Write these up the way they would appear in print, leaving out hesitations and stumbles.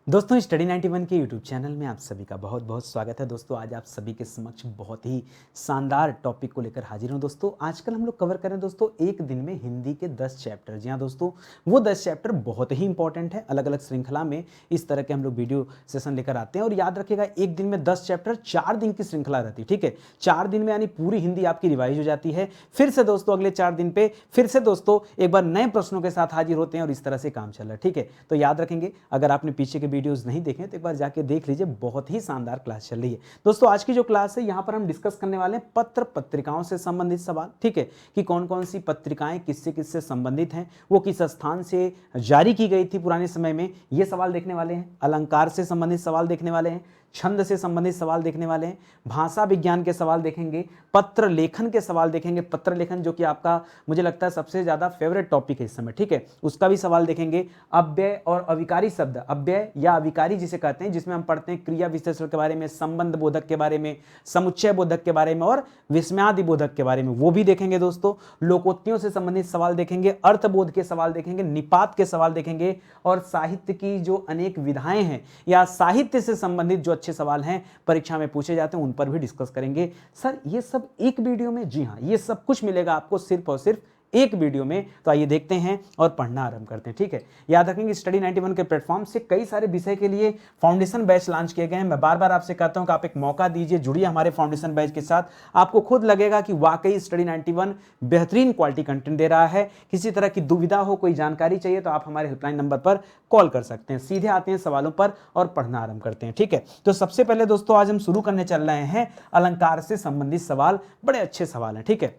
दोस्तों स्टडी 91 के YouTube channel में आप सभी का बहुत बहुत स्वागत है। दोस्तों आज आप सभी के समक्ष बहुत ही शानदार टॉपिक को लेकर हाजिर हूं। दोस्तों आजकल हम लोग कवर करें दोस्तों एक दिन में हिंदी के 10 चैप्टर। जी हाँ दोस्तों, वो 10 चैप्टर बहुत ही इंपॉर्टेंट है। अलग अलग श्रृंखला में इस तरह के हम लोग वीडियो सेशन लेकर आते हैं और याद रखिएगा एक दिन में 10 चैप्टर 4 दिन की श्रृंखला रहती है। ठीक है, 4 दिन में यानी पूरी हिंदी आपकी रिवाइज हो जाती है। फिर से दोस्तों अगले 4 दिन पे फिर से दोस्तों एक बार नए प्रश्नों के साथ हाजिर होते हैं और इस तरह से काम चल रहा है। ठीक है, तो याद रखेंगे अगर आपने पीछे के वीडियोस नहीं देखे तो एक बार जाके देख लीजिए, बहुत ही शानदार क्लास चल रही है। दोस्तों आज की जो क्लास है यहाँ पर हम डिस्कस करने वाले हैं पत्र पत्रिकाओं से संबंधित सवाल। ठीक है, कि कौन कौन सी पत्रिकाएं किससे किससे संबंधित हैं, वो किस स्थान से जारी की गई थी पुराने समय में, ये सवाल देखने वाले हैं। अलंकार से संबंधित सवाल देखने वाले हैं, छंद से संबंधित सवाल देखने वाले हैं, भाषा विज्ञान के सवाल देखेंगे, पत्र लेखन के सवाल देखेंगे। पत्र लेखन जो कि आपका मुझे लगता है सबसे ज्यादा फेवरेट टॉपिक है इस समय। ठीक है, उसका भी सवाल देखेंगे। अव्यय और अविकारी शब्द, अव्यय या अविकारी जिसे कहते हैं, जिसमें हम पढ़ते हैं क्रिया विशेषण के बारे में, संबंध बोधक के बारे में, समुच्चय बोधक के बारे में और विस्मयादि बोधक के बारे में, वो भी देखेंगे। दोस्तों लोकोक्तियों से संबंधित सवाल देखेंगे, अर्थबोध के सवाल देखेंगे, निपात के सवाल देखेंगे और साहित्य की जो अनेक विधाएं हैं या साहित्य से संबंधित जो अच्छे सवाल हैं परीक्षा में पूछे जाते हैं उन पर भी डिस्कस करेंगे। सर ये सब एक वीडियो में? जी हाँ, ये सब कुछ मिलेगा आपको सिर्फ और सिर्फ एक वीडियो में। तो आइए देखते हैं और पढ़ना आरंभ करते हैं। ठीक है, याद रखेंगे स्टडी 91 के प्लेटफॉर्म से कई सारे विषय के लिए फाउंडेशन बैच लॉन्च किए गए हैं। मैं बार बार आपसे कहता हूं कि आप एक मौका दीजिए, जुड़िए हमारे फाउंडेशन बैच के साथ। आपको खुद लगेगा कि वाकई स्टडी 91 बेहतरीन क्वालिटी कंटेंट दे रहा है। किसी तरह की दुविधा हो, कोई जानकारी चाहिए तो आप हमारे हेल्पलाइन नंबर पर कॉल कर सकते हैं। सीधे आते हैं सवालों पर और पढ़ना आरंभ करते हैं। ठीक है, तो सबसे पहले दोस्तों आज हम शुरू करने चल रहे हैं अलंकार से संबंधित सवाल। बड़े अच्छे सवाल हैं। ठीक है,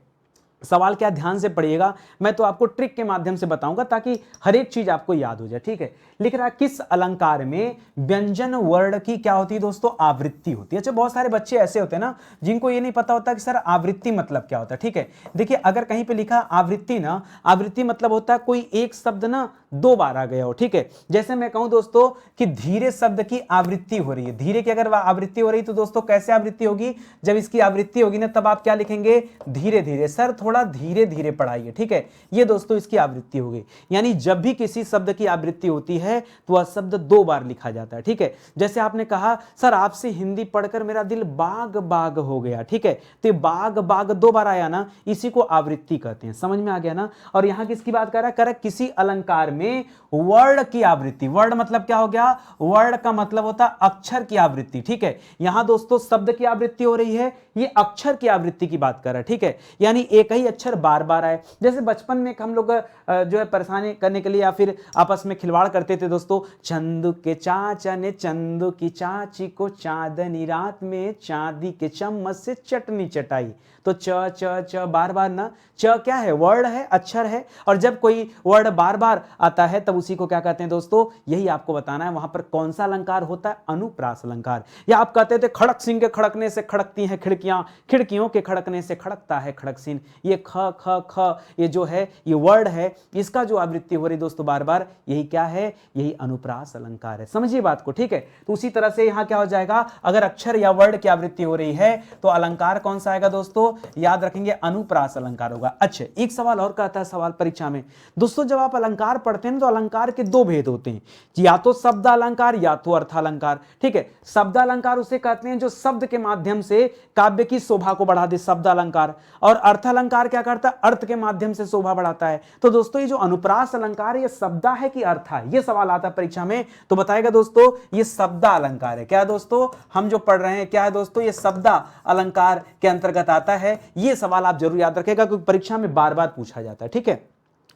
सवाल क्या, ध्यान से पढ़िएगा। मैं तो आपको ट्रिक के माध्यम से बताऊंगा ताकि हर एक चीज आपको याद हो जाए। ठीक है, लिख रहा है किस अलंकार में व्यंजन वर्ण की क्या होती है दोस्तों? आवृत्ति होती है। अच्छा, बहुत सारे बच्चे ऐसे होते हैं ना जिनको ये नहीं पता होता कि सर आवृत्ति मतलब क्या होता है। ठीक है, देखिए अगर कहीं पे लिखा आवृत्ति ना, आवृत्ति मतलब होता है कोई एक शब्द ना 2 बार आ गया हो। ठीक है, जैसे मैं कहूं दोस्तों कि धीरे शब्द की आवृत्ति हो रही है, धीरे की अगर आवृत्ति हो रही तो दोस्तों कैसे आवृत्ति होगी? जब इसकी आवृत्ति होगी ना तब आप क्या लिखेंगे? धीरे धीरे। सर थोड़ा धीरे धीरे पढ़ाइए। ठीक है, ये दोस्तों इसकी आवृत्ति हो गई। यानी जब भी किसी शब्द की आवृत्ति होती है तो वह शब्द 2 बार लिखा जाता है। ठीक है, जैसे आपने कहा सर आपसे हिंदी पढ़कर मेरा दिल बाग बाग हो गया। ठीक है, तो बाग बाग 2 बार आया ना, इसी को आवृत्ति कहते हैं। समझ में आ गया ना? और यहां किसकी बात कर रहा है? किसी अलंकार में वर्ण की आवृत्ति। वर्ण मतलब क्या हो गया? वर्ण का मतलब होता है अक्षर की आवृत्ति। ठीक है, यहां दोस्तों शब्द की आवृत्ति हो रही है, ये अक्षर की आवृत्ति की बात कर रहा है। ठीक है, यानी एक ही अक्षर बार बार आए। जैसे बचपन में हम लोग जो है परेशानी करने के लिए या फिर आपस में खिलवाड़ करते थे दोस्तों, चंदू के चाचा ने चंदू की चाची को चांदनी रात में चांदी के चम्मच से चटनी चटाई। तो च च च बार बार ना, च क्या है? वर्ण है, अक्षर है। और जब कोई वर्ण बार बार आता है तब उसी को क्या कहते हैं दोस्तों? यही आपको बताना है। वहां पर कौन सा अलंकार होता है? अनुप्रास अलंकार। या आप कहते थे खड़क सिंह के खड़कने से खड़कती हैं खिड़कियां, खिड़कियों के खड़कने से खड़कता है खड़क सिंह। ये ख ख ख ये जो है ये वर्ड है, इसका जो आवृत्ति हो रही दोस्तों बार बार, यही क्या है? यही अनुप्रास अलंकार है। समझिए बात को। ठीक है, तो उसी तरह से यहां क्या हो जाएगा? अगर अक्षर या वर्ड की आवृत्ति हो रही है तो अलंकार कौन सा आएगा दोस्तों? याद रखेंगे अनुप्रास अलंकार होगा। अच्छा, एक सवाल और कहता है सवाल परीक्षा में दोस्तों, जब आप अलंकार पढ़ते हैं तो अलंकार के 2 भेद होते हैं, या तो शब्द अलंकार या तो अर्थ अलंकार। ठीक है, शब्द अलंकार उसे कहते हैं जो शब्द के माध्यम से काव्य की शोभा को बढ़ा दे, शब्द अलंकार। और अर्थ अलंकार क्या करता है? अर्थ के माध्यम से शोभा बढ़ाता है। तो दोस्तों ये जो अनुप्रास अलंकार है, ये शब्द है कि अर्थ है? ये सवाल आता है परीक्षा में तो बताएगा दोस्तों ये शब्द अलंकार है। क्या दोस्तों हम जो पढ़ रहे हैं क्या है दोस्तों? ये शब्द अलंकार के अंतर्गत आता है। ये सवाल आप जरूर याद रखेगा क्योंकि परीक्षा में बार बार पूछा जाता है। ठीक है,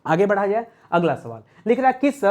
आगे बढ़ा जाए। अगला सवाल लिख रहा है किस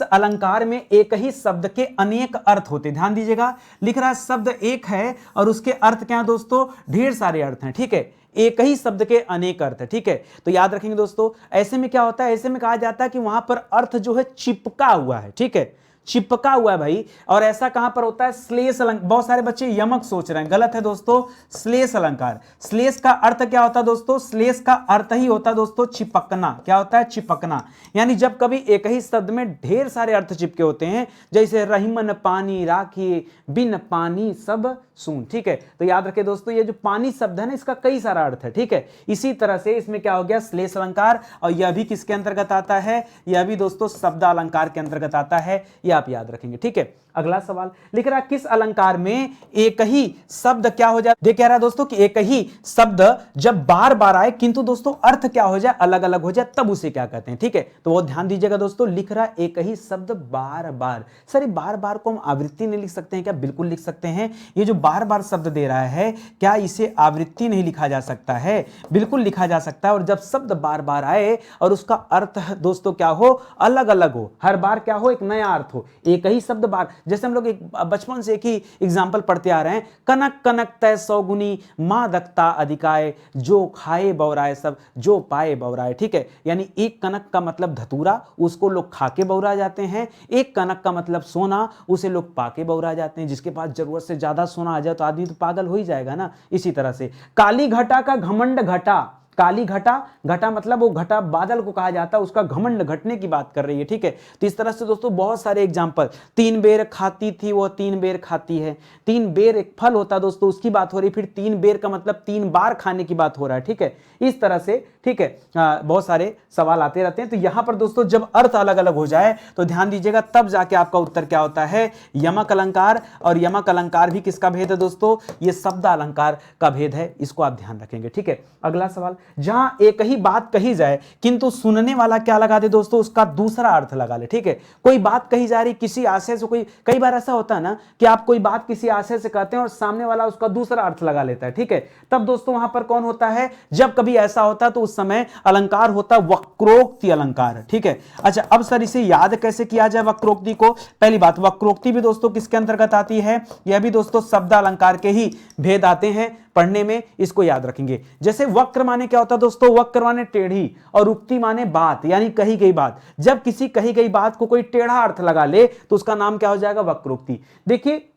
अलंकार में एक ही शब्द के अनेक अर्थ होते? ध्यान दीजिएगा, लिख रहा है शब्द एक है और उसके अर्थ क्या है दोस्तों? ढेर सारे अर्थ हैं। ठीक है, एक ही शब्द के अनेक अर्थ है। ठीक है, तो याद रखेंगे दोस्तों ऐसे में क्या होता है? ऐसे में कहा जाता है कि वहां पर अर्थ जो है चिपका हुआ है। ठीक है, चिपका हुआ है भाई। और ऐसा कहां पर होता है? श्लेष अलंकार। बहुत सारे बच्चे यमक सोच रहे हैं, गलत है दोस्तों। श्लेष अलंकार, श्लेष का अर्थ क्या होता है दोस्तों? श्लेष का अर्थ ही होता है दोस्तों चिपकना। क्या होता है? चिपकना। यानी जब कभी एक ही शब्द में ढेर सारे अर्थ चिपके होते हैं, जैसे रहीमन पानी राखी बिन पानी सब सून। ठीक है, तो याद रखे दोस्तों ये जो पानी शब्द है ना, इसका कई सारा अर्थ है। ठीक है, इसी तरह से इसमें क्या हो गया? श्लेष अलंकार। और यह भी किसके अंतर्गत आता है? यह भी दोस्तों शब्द अलंकार के अंतर्गत आता है। यह आप याद रखेंगे। ठीक है, अगला सवाल लिख रहा किस अलंकार में एक ही शब्द क्या हो जाए, देख कह रहा है दोस्तों कि एक ही शब्द जब बार बार आए किंतु दोस्तों अर्थ क्या हो जाए, अलग अलग हो जाए, तब उसे क्या कहते हैं। ठीक है, तो वो ध्यान दीजिएगा दोस्तों, लिख रहा एक ही शब्द बार बार। सर ये बार बार को हम आवृत्ति नहीं लिख सकते हैं क्या? बिल्कुल लिख सकते हैं। ये जो बार बार शब्द दे रहा है, क्या इसे आवृत्ति नहीं लिखा जा सकता है? बिल्कुल लिखा जा सकता है। और जब शब्द बार बार आए और उसका अर्थ दोस्तों क्या हो, अलग अलग हो, हर बार क्या हो, एक नया अर्थ हो। एक ही शब्द बार, जैसे हम लोग एक बचपन से एक ही एग्जाम्पल पढ़ते आ रहे हैं, कनक कनक तय सौगुनी मां दक्ता अधिकाय, जो खाए बौराए सब जो पाए बौराए। ठीक है, यानी एक कनक का मतलब धतूरा, उसको लोग खा के बौरा जाते हैं। एक कनक का मतलब सोना, उसे लोग पाके बौरा जाते हैं। जिसके पास जरूरत से ज्यादा सोना आ जाए तो आदमी तो पागल हो ही जाएगा ना। इसी तरह से काली घटा का घमंड घटा, काली घटा, घटा मतलब वो घटा बादल को कहा जाता है, उसका घमंड घटने की बात कर रही है। ठीक है, तो इस तरह से दोस्तों बहुत सारे एग्जांपल, 3 बेर खाती थी वो 3 बेर खाती है, 3 बेर एक फल होता है दोस्तों, उसकी बात हो रही है। फिर 3 बेर का मतलब 3 बार खाने की बात हो रहा है। ठीक है, इस तरह से ठीक है बहुत सारे सवाल आते रहते हैं। तो यहां पर दोस्तों जब अर्थ अलग अलग हो जाए तो ध्यान दीजिएगा, तब जाके आपका उत्तर क्या होता है, यमक अलंकार। और यमक अलंकार भी किसका भेद है दोस्तों, ये शब्द अलंकार का भेद है, इसको आप ध्यान रखेंगे। ठीक है, अगला सवाल, जहां एक ही बात कही जाए किंतु सुनने वाला क्या लगा दे दोस्तों, उसका दूसरा अर्थ लगा ले। ठीक है, कोई बात कही जा रही किसी आशय से, कोई कई बार ऐसा होता है ना कि आप कोई बात किसी आशय से कहते हैं और सामने वाला उसका दूसरा अर्थ लगा लेता है। ठीक है, तब दोस्तों वहां पर कौन होता है, जब कभी ऐसा होता है तो उस समय अलंकार होता है वक्रोक्ति अलंकार। ठीक है, अच्छा अब सर इसे याद कैसे किया जाए वक्रोक्ति को? पहली बात, वक्रोक्ति भी दोस्तों किसके अंतर्गत आती है, यह भी दोस्तों शब्द अलंकार के ही भेद आते हैं पढ़ने में, इसको याद रखेंगे। जैसे वक्र माने क्या होता है दोस्तों, वक्र माने टेढ़ी, और उक्ति माने बात, यानी कही गई बात। जब किसी कही गई बात को कोई टेढ़ा अर्थ लगा ले तो उसका नाम क्या हो जाएगा, वक्रोक्ति। देखिए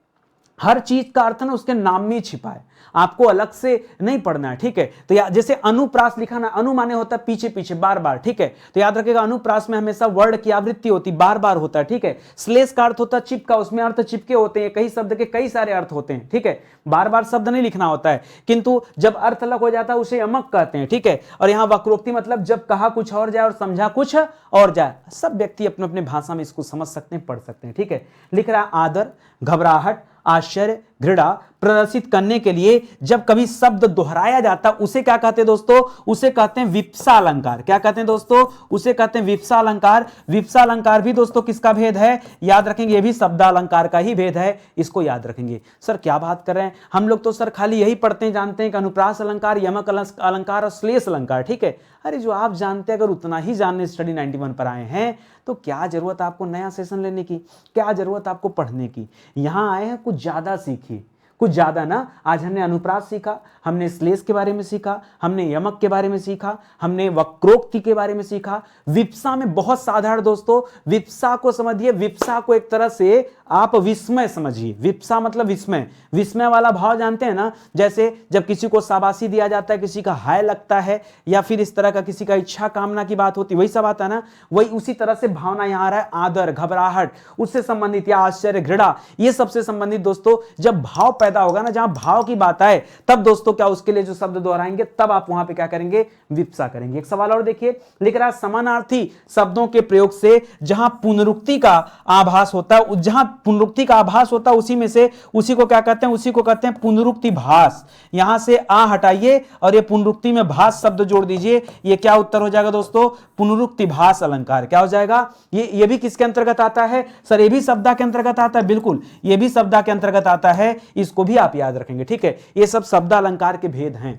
हर चीज का अर्थ ना उसके नाम में छिपा है, आपको अलग से नहीं पढ़ना है। ठीक है, तो जैसे अनुप्रास लिखा ना, अनु माने होता है पीछे पीछे बार बार। ठीक है, तो याद रखिएगा अनुप्रास में हमेशा वर्ड की आवृत्ति होती, बार बार होता है। ठीक है, श्लेष का अर्थ होता है चिपका, उसमें अर्थ चिपके होते हैं, कई शब्द के कई सारे अर्थ होते हैं। ठीक है, बार बार शब्द नहीं लिखना होता है, किंतु जब अर्थ अलग हो जाता है उसे यमक कहते हैं। ठीक है, और यहां वक्रोक्ति मतलब जब कहा कुछ और जाए और समझा कुछ और जाए। सब व्यक्ति अपने अपने भाषा में इसको समझ सकते हैं, पढ़ सकते हैं। ठीक है, लिख रहा आदर, घबराहट, आश्चर्य, घृणा प्रदर्शित करने के लिए जब कभी शब्द दोहराया जाता उसे क्या कहते हैं दोस्तों, उसे कहते हैं विप्सा अलंकार। क्या कहते हैं दोस्तों, उसे कहते हैं विप्सा अलंकार। विप्सा अलंकार भी दोस्तों किसका भेद है, याद रखेंगे, ये भी शब्द अलंकार का ही भेद है, इसको याद रखेंगे। सर क्या बात कर रहे हैं हम लोग, तो सर खाली यही पढ़ते हैं, जानते हैं कि अनुप्रास अलंकार, यमक अलंकार और श्लेष अलंकार। ठीक है, अरे जो आप जानते हैं, अगर उतना ही जानने स्टडी 91 पर आए हैं तो क्या जरूरत आपको नया सेशन लेने की, क्या जरूरत आपको पढ़ने की। यहां आए हैं कुछ ज्यादा सीखिए, कुछ ज्यादा ना। आज हमने अनुप्रास सीखा, हमने श्लेष के बारे में सीखा, हमने यमक के बारे में सीखा, हमने वक्रोक्ति के बारे में सीखा। विप्सा में बहुत साधारण दोस्तों, विप्सा को समझिए, विप्सा को एक तरह से आप विस्मय समझिए। विप्सा मतलब विस्मय, विस्मय वाला भाव जानते हैं ना, जैसे जब किसी को शाबाशी दिया जाता है, किसी का हाय लगता है, या फिर इस तरह का किसी का इच्छा कामना की बात होती, वही सब आता है ना, वही उसी तरह से भावना यहां आ रहा है। आदर, घबराहट, उससे संबंधित, या आश्चर्य, घृणा, ये सबसे संबंधित दोस्तों जब भाव पैदा होगा ना, जहां भाव की बात आए, तब दोस्तों क्या उसके लिए जो शब्द दोहराएंगे, तब आप वहां पे क्या करेंगे, विप्सा करेंगे। एक सवाल और देखिए, लिख रहा है समानार्थी शब्दों के प्रयोग से जहां पुनरुक्ति का आभास होता है, जहां पुनरुक्ति का आभास होता है उसी में से, उसी को क्या कहते हैं, उसी को कहते हैं पुनरुक्ति भास। यहां से आ हटाइए और ये पुनरुक्ति में भास शब्द जोड़ दीजिए, ये क्या उत्तर हो जाएगा दोस्तों, पुनरुक्ति भास अलंकार। क्या हो जाएगा, ये भी किसके अंतर्गत आता है सर, ये भी शब्द के अंतर्गत आता है, बिल्कुल ये भी शब्द के अंतर्गत आता है, इसको भी आप याद रखेंगे। ठीक है, ये सब शब्द अलंकार के भेद हैं।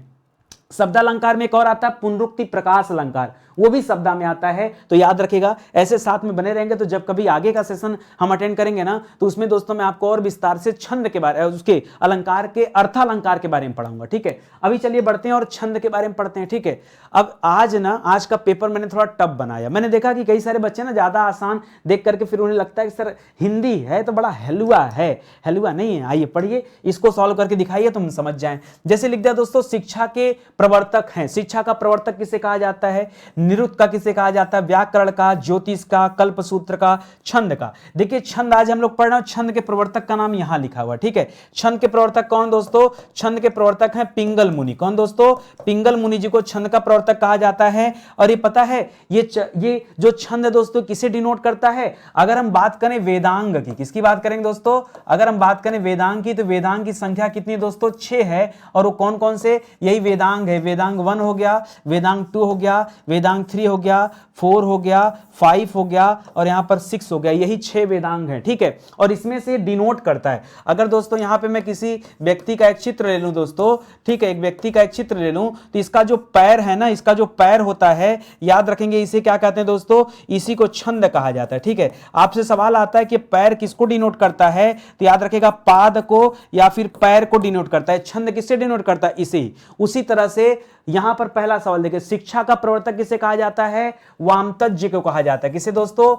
शब्द अलंकार में एक और आता है पुनरुक्ति प्रकाश अलंकार, वो भी शब्द में आता है, तो याद रखिएगा। ऐसे साथ में बने रहेंगे तो जब कभी आगे का सेशन हम अटेंड करेंगे ना, तो उसमें दोस्तों मैं आपको और विस्तार से छंद के बारे, उसके अलंकार के अर्थालंकार के बारे में पढ़ाऊंगा। ठीक है, अभी चलिए बढ़ते हैं और छंद के बारे में पढ़ते हैं। ठीक है, अब आज का पेपर मैंने थोड़ा टफ बनाया। मैंने देखा कि कई सारे बच्चे ना ज्यादा आसान देख करके फिर उन्हें लगता है कि सर हिंदी है तो बड़ा हलवा है, हलवा नहीं है। आइए पढ़िए, इसको सॉल्व करके दिखाइए तो हम समझ जाएं। जैसे लिख दिया दोस्तों, शिक्षा के प्रवर्तक हैं, शिक्षा का प्रवर्तक किसे कहा जाता है, निरुक्त का किसे कहा जाता है? व्याकरण का, ज्योतिष का, कल्पसूत्र का, छंद का। देखिए छंद आज हम लोग पढ़ रहे हैं, छंद के प्रवर्तक का नाम यहां लिखा हुआ है, ठीक है। छंद के प्रवर्तक कौन दोस्तों? छंद के प्रवर्तक हैं पिंगल मुनि। कौन दोस्तों? पिंगल मुनि जी को छंद का प्रवर्तक कहा जाता है। और ये पता है ये जो छंद है दोस्तों किसे डिनोट करता है? अगर हम बात करें वेदांग की, किसकी बात करेंगे दोस्तों? अगर हम बात करें वेदांग की, तो वेदांग की संख्या कितनी है दोस्तों? 6 है। और वो कौन कौन से? यही वेदांग है। वेदांग 1 हो गया, वेदांग 2 हो गया, वेदांग 3 हो गया, 4 हो गया, 5 हो गया और यहां पर 6 हो गया। यही 6 वेदांग है, ठीक है। और इसमें से डिनोट करता है। अगर दोस्तों यहां पे मैं किसी व्यक्ति का एक चित्र ले लूं दोस्तों, ठीक है, एक व्यक्ति का एक चित्र ले लूं, तो इसका जो पैर है ना, इसका जो पैर होता है, याद रखेंगे इसे क्या कहते हैं दोस्तों? इसी को छंद कहा जाता है, ठीक है। आपसे सवाल आता है कि पैर किसको डिनोट करता है, तो याद रखेगा पाद को या फिर पैर को डिनोट करता है। छंद किससे डिनोट करता है? इसे। उसी तरह से यहां पर पहला सवाल देखिए, शिक्षा का प्रवर्तक किसे कहा जाता है? वामतज्य को कहा जाता है। किसे दोस्तों?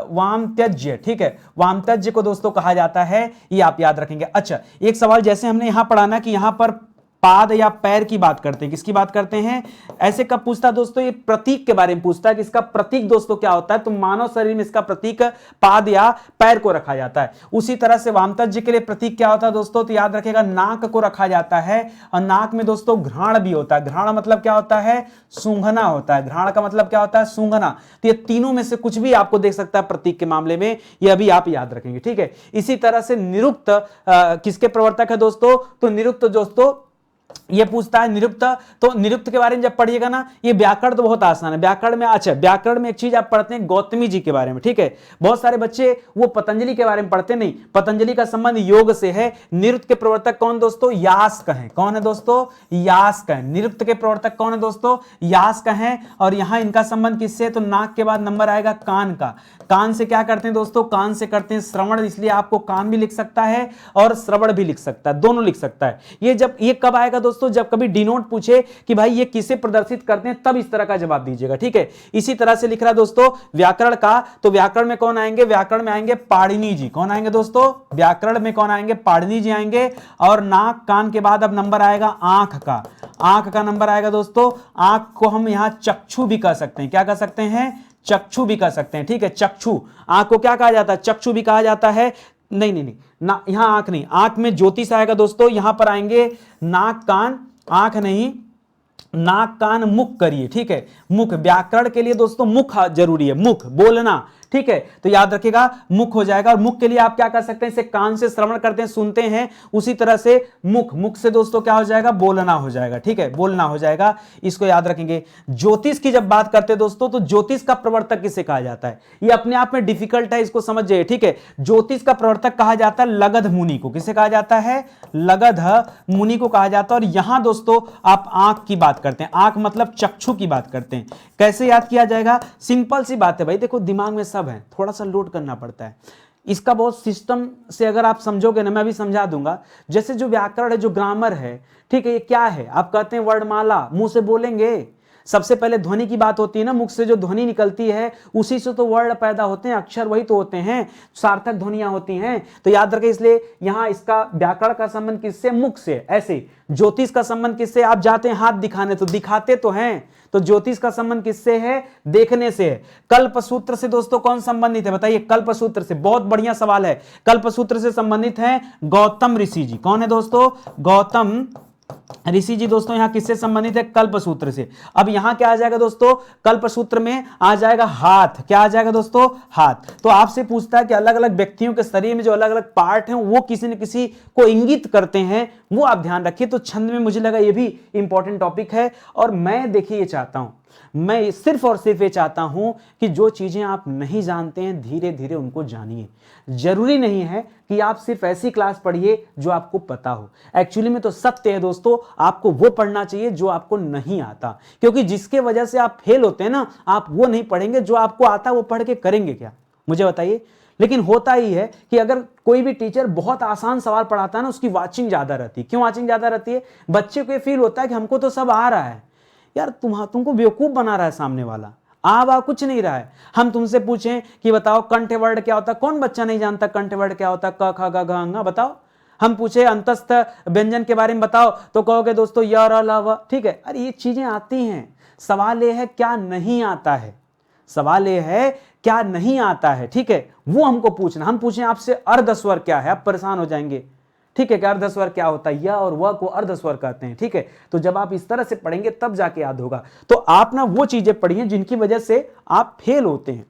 वामतज्य, ठीक है, वामतज्य को दोस्तों कहा जाता है। ये आप याद रखेंगे। अच्छा, एक सवाल जैसे हमने यहां पढ़ा ना कि यहां पर पाद या पैर की बात करते हैं, किसकी बात करते हैं? ऐसे कब पूछता है दोस्तों? ये प्रतीक के बारे में पूछता है कि इसका प्रतीक दोस्तों क्या होता है। तो मानव शरीर में इसका प्रतीक पाद या पैर को रखा जाता है। उसी तरह से वामतज्य के लिए प्रतीक क्या होता है दोस्तों? तो याद रखेगा नाक को रखा जाता है। और नाक में दोस्तों घ्राण भी होता है। घ्राण मतलब क्या होता है? सूंघना होता है। घ्राण का मतलब क्या होता है? सूंघना। तो ये तीनों में से कुछ भी आपको देख सकता है प्रतीक के मामले में, ये अभी आप याद रखेंगे, ठीक है। इसी तरह से निरुक्त किसके प्रवर्तक है दोस्तों? तो निरुक्त दोस्तों ये पूछता है निरुक्त। तो निरुक्त के बारे में जब पढ़िएगा ना, ये व्याकरण तो बहुत आसान है। व्याकरण में, अच्छा, व्याकरण में एक चीज आप पढ़ते हैं गौतमी जी के बारे में, ठीक है। बहुत सारे बच्चे वो पतंजलि के बारे में पढ़ते नहीं। पतंजलि का संबंध योग से है। निरुक्त के प्रवर्तक कौन दोस्तों? यास्क हैं। कौन है दोस्तों? यास्क हैं। निरुक्त के प्रवर्तक कौन है दोस्तों? यास्क हैं। और यहां इनका संबंध किससे? तो नाक के बाद नंबर आएगा कान का। कान से क्या करते हैं दोस्तों? कान से करते हैं श्रवण, इसलिए आपको कान भी लिख सकता है और श्रवण भी लिख सकता है, दोनों लिख सकता है। ये कब आएगा दोस्तों? जब कभी डिनोट पूछे कि भाई ये किसे प्रदर्शित करते हैं, तब इस तरह का जवाब दीजिएगा, ठीक है। इसी तरह से लिख रहा है दोस्तों व्याकरण का। तो व्याकरण में कौन आएंगे? व्याकरण में आएंगे पाणिनि जी। कौन आएंगे दोस्तों? व्याकरण में कौन आएंगे? पाणिनि जी आएंगे। और नाक कान के बाद अब नंबर आएगा आंख का। आंख का नंबर आएगा दोस्तों। आंख को हम यहां चक्षु भी कह सकते हैं। क्या कह सकते हैं? चक्षु भी कह सकते हैं, ठीक है। चक्षु, आंख को क्या कहा जाता है? चक्षु भी कहा जाता है। नहीं ना, यहां आंख नहीं, आंख में ज्योतिष आएगा दोस्तों। यहां पर आएंगे नाक कान, आंख नहीं, नाक कान मुख करिए, ठीक है। मुख, व्याकरण के लिए दोस्तों मुख जरूरी है, मुख बोलना, ठीक है। तो याद रखिएगा मुख हो जाएगा। और मुख के लिए आप क्या कर सकते हैं? इसे कान से श्रवण करते हैं, सुनते हैं। उसी तरह से मुख से दोस्तों क्या हो जाएगा? बोलना हो जाएगा, ठीक है, बोलना हो जाएगा। इसको याद रखेंगे। ज्योतिष की जब बात करते हैं दोस्तों, तो ज्योतिष का प्रवर्तक किसे कहा जाता है? ये अपने आप में डिफिकल्ट है, इसको समझ जाइए, ठीक है। ज्योतिष का प्रवर्तक कहा जाता है लगध मुनि को। किसे कहा जाता है? लगध मुनि को कहा जाता है। और यहां दोस्तों आप आंख की बात करते हैं, आंख मतलब चक्षु की बात करते हैं। कैसे याद किया जाएगा? सिंपल सी बात है भाई, देखो दिमाग में सब है, थोड़ा सा लोड करना पड़ता है। इसका बहुत सिस्टम से अगर आप समझोगे ना, मैं भी समझा दूंगा। जैसे जो व्याकरण है, जो ग्रामर है, ठीक है, ये क्या है? आप कहते हैं वर्णमाला, मुंह से बोलेंगे। सबसे पहले ध्वनि की बात होती है ना, मुख से जो ध्वनि निकलती है उसी से तो वर्ण पैदा होते हैं, अक्षर वही तो होते हैं, सार्थक ध्वनियां होती हैं। तो याद रखें, इसलिए यहां इसका व्याकरण का संबंध किससे? मुख से। ऐसे ज्योतिष का संबंध किससे? आप जाते हैं हाथ दिखाने तो दिखाते तो हैं, तो ज्योतिष का संबंध किससे है? देखने से है। कल्पसूत्र से दोस्तों कौन संबंधित है? बताइए। कल्पसूत्र से, बहुत बढ़िया सवाल है। कल्पसूत्र से संबंधित है गौतम ऋषि जी। कौन है दोस्तों? गौतम ऋषि जी दोस्तों यहां किससे संबंधित है? कल्पसूत्र से। अब यहां क्या आ जाएगा दोस्तों? कल्पसूत्र में आ जाएगा हाथ। क्या आ जाएगा दोस्तों? हाथ। तो आपसे पूछता है कि अलग अलग व्यक्तियों के शरीर में जो अलग अलग पार्ट हैं वो किसी न किसी को इंगित करते हैं, वो आप ध्यान रखिए। तो छंद में मुझे लगा ये भी इंपॉर्टेंट टॉपिक है। और मैं देखिए ये चाहता हूं, मैं सिर्फ और सिर्फ ये चाहता हूं कि जो चीजें आप नहीं जानते हैं धीरे धीरे उनको जानिए। जरूरी नहीं है कि आप सिर्फ ऐसी क्लास पढ़िए जो आपको पता हो। एक्चुअली में तो सत्य है दोस्तों, आपको वो पढ़ना चाहिए जो आपको नहीं आता, क्योंकि जिसके वजह से आप फेल होते हैं ना, आप वो नहीं पढ़ेंगे। जो आपको आता है वो पढ़ के करेंगे क्या? मुझे बताइए। लेकिन होता ही है कि अगर कोई भी टीचर बहुत आसान सवाल पढ़ाता है ना, उसकी वाचिंग ज्यादा रहती है। क्यों वाचिंग ज्यादा रहती है? बच्चे को ये फील होता है कि हमको तो सब आ रहा है यार, तुमको बेवकूफ बना रहा है सामने वाला, आ कुछ नहीं रहा है। हम तुमसे पूछें कि बताओ कंठ वर्ड क्या होता है, कौन बच्चा नहीं जानता कंठ वर्ड क्या होता है? क ख ग घ ङ, बताओ। हम पूछे अंतस्थ व्यंजन के बारे में बताओ, तो कहोगे दोस्तों य र ल व, ठीक है। अरे ये चीजें आती हैं, सवाल ये है क्या नहीं आता है, सवाल ये है क्या नहीं आता है, ठीक है, वो हमको पूछना। हम पूछें आपसे अर्धस्वर क्या है, आप परेशान हो जाएंगे, ठीक है, कि अर्धस्वर क्या होता है, या और वह को अर्धस्वर कहते हैं, ठीक है। तो जब आप इस तरह से पढ़ेंगे तब जाके याद होगा। तो आप ना वो चीजें पढ़िए जिनकी वजह से आप फेल होते हैं,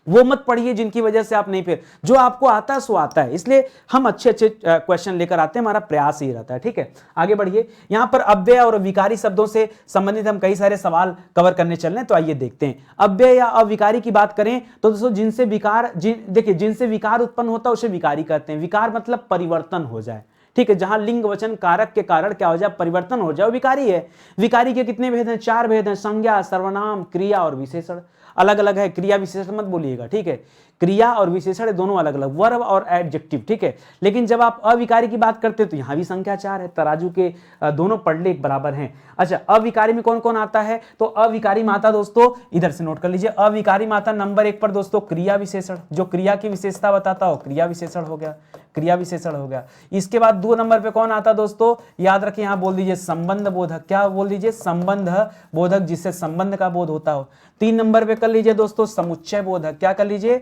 वो मत पढ़िए जिनकी वजह से आप नहीं फेल। जो आपको आता है सो आता है, इसलिए हम अच्छे अच्छे क्वेश्चन लेकर आते हैं, हमारा प्रयास ही रहता है, ठीक है। आगे बढ़िए, यहां पर अव्यय और विकारी शब्दों से संबंधित हम कई सारे सवाल कवर करने चल रहे हैं, तो आइए देखते हैं। अव्यय या अविकारी की बात करें तो दोस्तों जिनसे विकार देखिए जिनसे विकार उत्पन्न होता है उसे विकारी कहते हैं। विकार मतलब परिवर्तन हो जाए, ठीक है, जहां लिंग वचन कारक के कारण क्या हो जाए, परिवर्तन हो जाए, विकारी है। विकारी के कितने भेद हैं, 4 भेद हैं, संज्ञा, सर्वनाम, क्रिया और विशेषण। अलग अलग है, क्रिया विशेषण मत बोलिएगा, ठीक है, क्रिया और विशेषण दोनों अलग अलग, वर्ब और एडजेक्टिव, ठीक है। लेकिन जब आप अविकारी की बात करते हो तो यहां भी संख्या 4 है, तराजू के दोनों पलड़े एक बराबर हैं। अच्छा, अविकारी में कौन कौन आता है, तो अविकारी माता दोस्तों इधर से नोट कर लीजिए, अविकारी माता नंबर 1 पर दोस्तों क्रिया विशेषण, जो क्रिया की विशेषता बताता हो, क्रिया विशेषण हो गया, क्रिया विशेषण हो गया। इसके बाद 2 नंबर पे कौन आता दोस्तों, याद रखिए, यहां बोल दीजिए संबंध बोधक, क्या बोल दीजिए, संबंध बोधक, जिससे संबंध का बोध होता हो। 3 नंबर पे कर लीजिए दोस्तों समुच्चय बोधक, क्या कर लीजिए,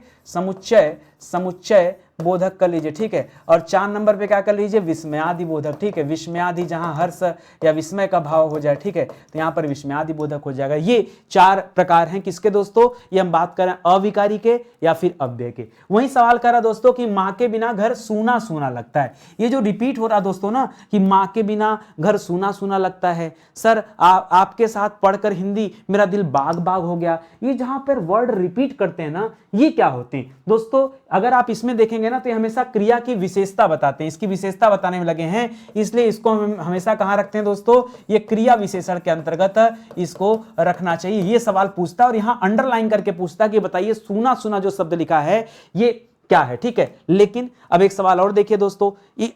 समुच्चय बोधक कर लीजिए, ठीक है। और 4 नंबर पे क्या कर लीजिए, विस्मयादि बोधक, ठीक है, विस्मयादि जहां हर्ष या विस्मय का भाव हो जाए, ठीक है, तो यहां पर विस्मयादि बोधक हो जाएगा। ये 4 प्रकार हैं किसके दोस्तों, ये हम बात करें अविकारी के या फिर अव्यय के। वही सवाल करा दोस्तों कि मां के बिना घर सूना सूना लगता है। ये जो रिपीट हो रहा दोस्तों ना कि मां के बिना घर सूना सूना लगता है, सर आपके साथ पढ़कर हिंदी मेरा दिल बाग बाग हो गया, ये जहां पर वर्ड रिपीट करते हैं ना, ये क्या होते हैं दोस्तों, अगर आप इसमें देखेंगे ना तो ये हमेशा क्रिया की विशेषता बताते हैं, इसकी विशेषता बताने में लगे हैं, इसलिए इसको हम हमेशा कहां रखते हैं दोस्तों, ये क्रिया विशेषण के अंतर्गत इसको रखना चाहिए। ये सवाल पूछता है और यहां अंडरलाइन करके पूछता है कि बताइए सूना सूना जो शब्द लिखा है ये क्या है, ठीक है। लेकिन अब एक सवाल और देखिए दोस्तों,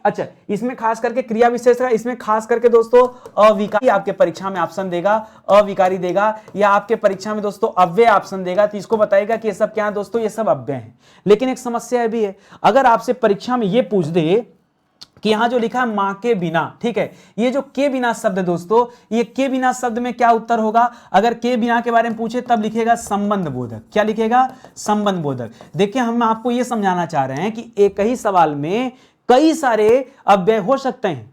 अच्छा इसमें खास करके क्रिया विशेषण, इसमें खास करके दोस्तों अविकारी आपके परीक्षा में ऑप्शन देगा, अविकारी देगा, या आपके परीक्षा में दोस्तों अव्यय ऑप्शन देगा, तो इसको बताएगा कि ये सब क्या है दोस्तों, ये सब अव्यय हैं। लेकिन एक समस्या भी है, अगर आपसे परीक्षा में ये पूछ दे कि यहां जो लिखा है मां के बिना, ठीक है, ये जो के बिना शब्द है दोस्तों, ये के बिना शब्द में क्या उत्तर होगा, अगर के बिना के बारे में पूछे तब लिखेगा संबंध बोधक, क्या लिखेगा, संबंध बोधक। देखिए हम आपको ये समझाना चाह रहे हैं कि एक ही सवाल में कई सारे अव्यय हो सकते हैं,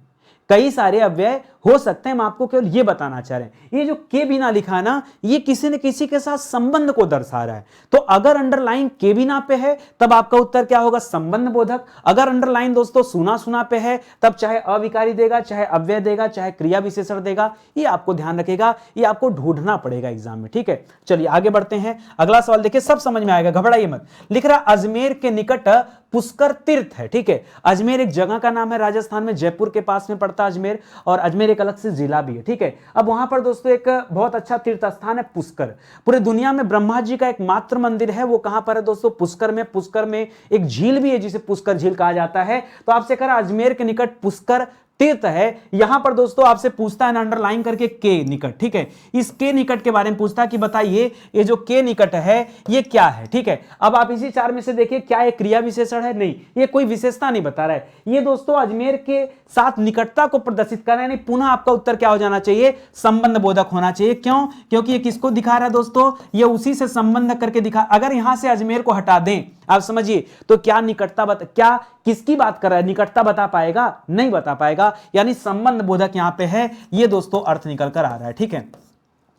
कई सारे अव्यय हो सकते हैं, हम आपको केवल ये बताना चाह रहे हैं। ये जो के बिना लिखा है ना, ये किसी न किसी के साथ संबंध को दर्शा रहा है, तो अगर अंडरलाइन के बिना पे है तब आपका उत्तर क्या होगा, संबंध बोधक। अगर अंडरलाइन दोस्तों सुना सुना पे है तब चाहे अविकारी देगा, चाहे अव्यय देगा, चाहे क्रिया विशेषण देगा, ये आपको ध्यान रखेगा, ये आपको ढूंढना पड़ेगा एग्जाम में, ठीक है। चलिए आगे बढ़ते हैं, अगला सवाल देखिए, सब समझ में आएगा, घबराइए मत। लिख रहा अजमेर के निकट पुष्कर तीर्थ है, ठीक है। अजमेर एक जगह का नाम है, राजस्थान में जयपुर के पास में पड़ता है अजमेर, और अजमेर एक अलग से जिला भी है, ठीक है। अब वहां पर दोस्तों एक बहुत अच्छा तीर्थ स्थान है पुष्कर, पूरे दुनिया में ब्रह्मा जी का एकमात्र मंदिर है, वो कहां पर है दोस्तों, पुष्कर में। पुष्कर में एक झील भी है जिसे पुष्कर झील कहा जाता है। तो आपसे कह रहा अजमेर के निकट पुष्कर तीर्थ है, यहां पर दोस्तों आपसे पूछता है ना अंडरलाइन करके के निकट, ठीक है। इस के निकट के बारे में पूछता है कि बताइए ये जो के निकट है ये क्या है, ठीक है। अब आप इसी 4 में से देखिए क्या ये क्रिया विशेषण है, नहीं, ये कोई विशेषता नहीं बता रहा है, ये दोस्तों अजमेर के साथ निकटता को प्रदर्शित कर रहा है, नहीं, पुनः आपका उत्तर क्या हो जाना चाहिए, संबंध बोधक होना चाहिए। क्यों, क्योंकि ये किसको दिखा रहा है दोस्तों, ये उसी से संबंध करके दिखा, अगर यहां से अजमेर को हटा दें आप समझिए तो क्या निकटता क्या किसकी बात कर रहा है, निकटता बता पाएगा, नहीं बता पाएगा, यानी संबंध बोधक यहां पे है, ये दोस्तों अर्थ निकल कर आ रहा है, ठीक है।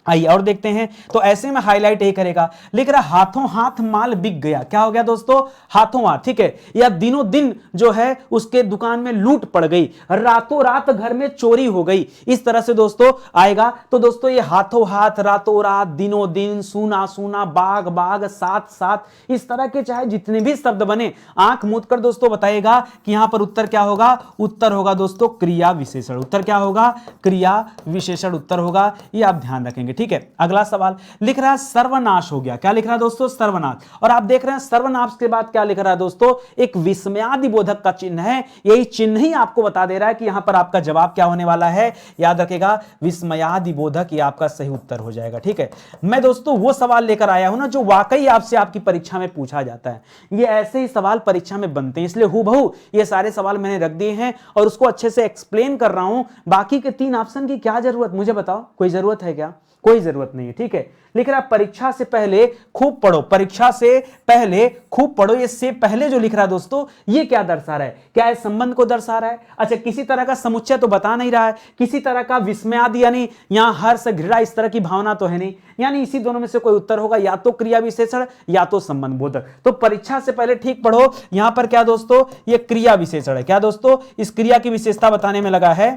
आइए और देखते हैं, तो ऐसे में हाईलाइट यही करेगा, लिख रहा हाथों हाथ माल बिक गया, क्या हो गया दोस्तों, हाथों हाथ, ठीक है, या दिनों दिन जो है उसके दुकान में लूट पड़ गई, रातों रात घर में चोरी हो गई, इस तरह से दोस्तों आएगा। तो दोस्तों ये हाथों हाथ, रातों रात, दिनों दिन, सूना सूना, बाग बाग, साथ साथ, इस तरह के चाहे जितने भी शब्द बने आंख मूंद कर दोस्तों बताएगा कि यहां पर उत्तर क्या होगा, उत्तर होगा दोस्तों क्रिया विशेषण, उत्तर क्या होगा, क्रिया विशेषण उत्तर होगा, ये आप ध्यान रखेंगे, ठीक है। अगला सवाल लिख रहा है सर्वनाश हो गया, क्या लिख रहा है दोस्तों, सर्वनाश, और आप देख रहे हैं सर्वनाश के बाद क्या लिख रहा है दोस्तों, एक विस्मयादि बोधक का चिन्ह है, यही चिन्ह ही आपको बता दे रहा है कि यहां पर आपका जवाब क्या होने वाला है, याद रखेगा विस्मयादि बोधक, ये आपका सही उत्तर हो जाएगा, ठीक है। मैं दोस्तों वो सवाल लेकर आया हूं ना जो वाकई आपसे आपकी परीक्षा में पूछा जाता है, ये ऐसे ही सवाल परीक्षा में बनते हैं, इसलिए हूबहू ये सारे सवाल मैंने रख दिए हैं और उसको अच्छे से एक्सप्लेन कर रहा हूं। बाकी के 3 ऑप्शन की क्या जरूरत, मुझे बताओ, कोई जरूरत है क्या, कोई जरूरत नहीं है, ठीक है। लिख रहा है परीक्षा से पहले खूब पढ़ो, परीक्षा से पहले खूब पढ़ो। ये से पहले जो लिख रहा है दोस्तों, ये क्या दर्शा रहा है? क्या है? संबंध को दर्शा रहा है। अच्छा, किसी तरह का समुच्चय तो बता नहीं रहा है, किसी तरह का विस्मयादि यानी यहां हर्ष घृणा इस तरह की भावना तो है नहीं, यानी इसी दोनों में से कोई उत्तर होगा, या तो क्रिया विशेषण या तो संबंध बोधक। तो परीक्षा से पहले ठीक पढ़ो, यहां पर क्या दोस्तों, ये क्रिया विशेषण है। क्या दोस्तों, इस क्रिया की विशेषता बताने में लगा है,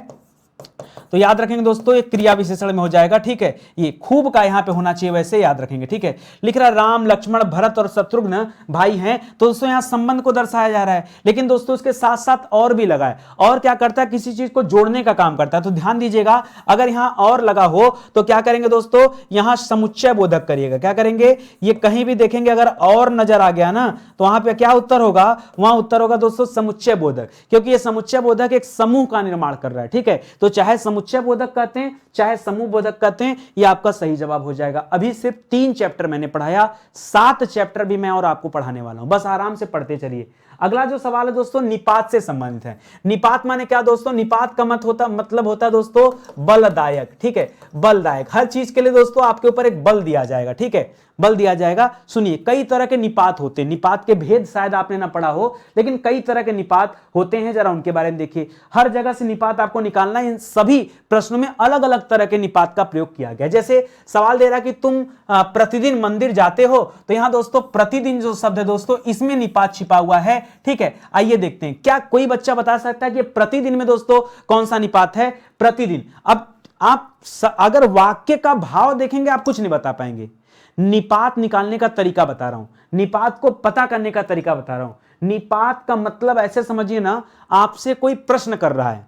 तो याद रखेंगे दोस्तों ये क्रिया विशेषण में हो जाएगा, ठीक है। ये खूब का यहां पे होना चाहिए, वैसे याद रखेंगे, ठीक है। लिख रहा राम लक्ष्मण भरत और शत्रुघ्न भाई हैं, तो दोस्तों यहां संबंध को दर्शाया जा रहा है, लेकिन दोस्तों उसके साथ साथ और भी लगा है। और क्या करता है? किसी चीज को जोड़ने का काम करता है। तो ध्यान दीजिएगा, अगर यहां और लगा हो तो क्या करेंगे दोस्तों, यहां समुच्चय बोधक करिएगा। क्या करेंगे? ये कहीं भी देखेंगे अगर और नजर आ गया ना, तो वहां पे क्या उत्तर होगा? वहां उत्तर होगा दोस्तों समुच्चय बोधक, क्योंकि ये समुच्चय बोधक एक समूह का निर्माण कर रहा है, ठीक है। तो चाहे समुच्चय बोधक कहते हैं चाहे समूह बोधक कहते हैं, ये आपका सही जवाब हो जाएगा। अभी सिर्फ 3 चैप्टर मैंने पढ़ाया, 7 चैप्टर भी मैं और आपको पढ़ाने वाला हूं, बस आराम से पढ़ते चलिए। अगला जो सवाल है दोस्तों, निपात से संबंधित है। निपात माने क्या दोस्तों? निपात का मतलब होता है दोस्तों बलदायक, ठीक है। बलदायक, हर चीज के लिए दोस्तों आपके ऊपर एक बल दिया जाएगा, ठीक है, बल दिया जाएगा। सुनिए, कई तरह के निपात होते हैं, निपात के भेद शायद आपने ना पढ़ा हो, लेकिन कई तरह के निपात होते हैं, जरा उनके बारे में देखिए। हर जगह से निपात आपको निकालना है, इन सभी प्रश्नों में अलग अलग तरह के निपात का प्रयोग किया गया। जैसे सवाल दे रहा है कि तुम प्रतिदिन मंदिर जाते हो, तो यहां दोस्तों प्रतिदिन जो शब्द है दोस्तों, इसमें निपात छिपा हुआ है, ठीक है। आइए देखते हैं, क्या कोई बच्चा बता सकता है कि प्रतिदिन में दोस्तों कौन सा निपात है? प्रतिदिन। अब आप अगर वाक्य का भाव देखेंगे आप कुछ नहीं बता पाएंगे। निपात निकालने का तरीका बता रहा हूं, निपात को पता करने का तरीका बता रहा हूं। निपात का मतलब ऐसे समझिए ना, आपसे कोई प्रश्न कर रहा है,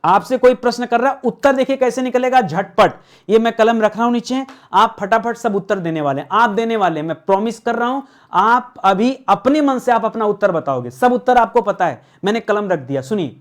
आपसे कोई प्रश्न कर रहा है, उत्तर देखिए कैसे निकलेगा, झटपट। ये मैं कलम रख रहा हूं नीचे, आप फटाफट सब उत्तर देने वाले हैं, आप देने वाले हैं, मैं प्रॉमिस कर रहा हूं। आप अभी अपने मन से आप अपना उत्तर बताओगे, सब उत्तर आपको पता है, मैंने कलम रख दिया। सुनिए,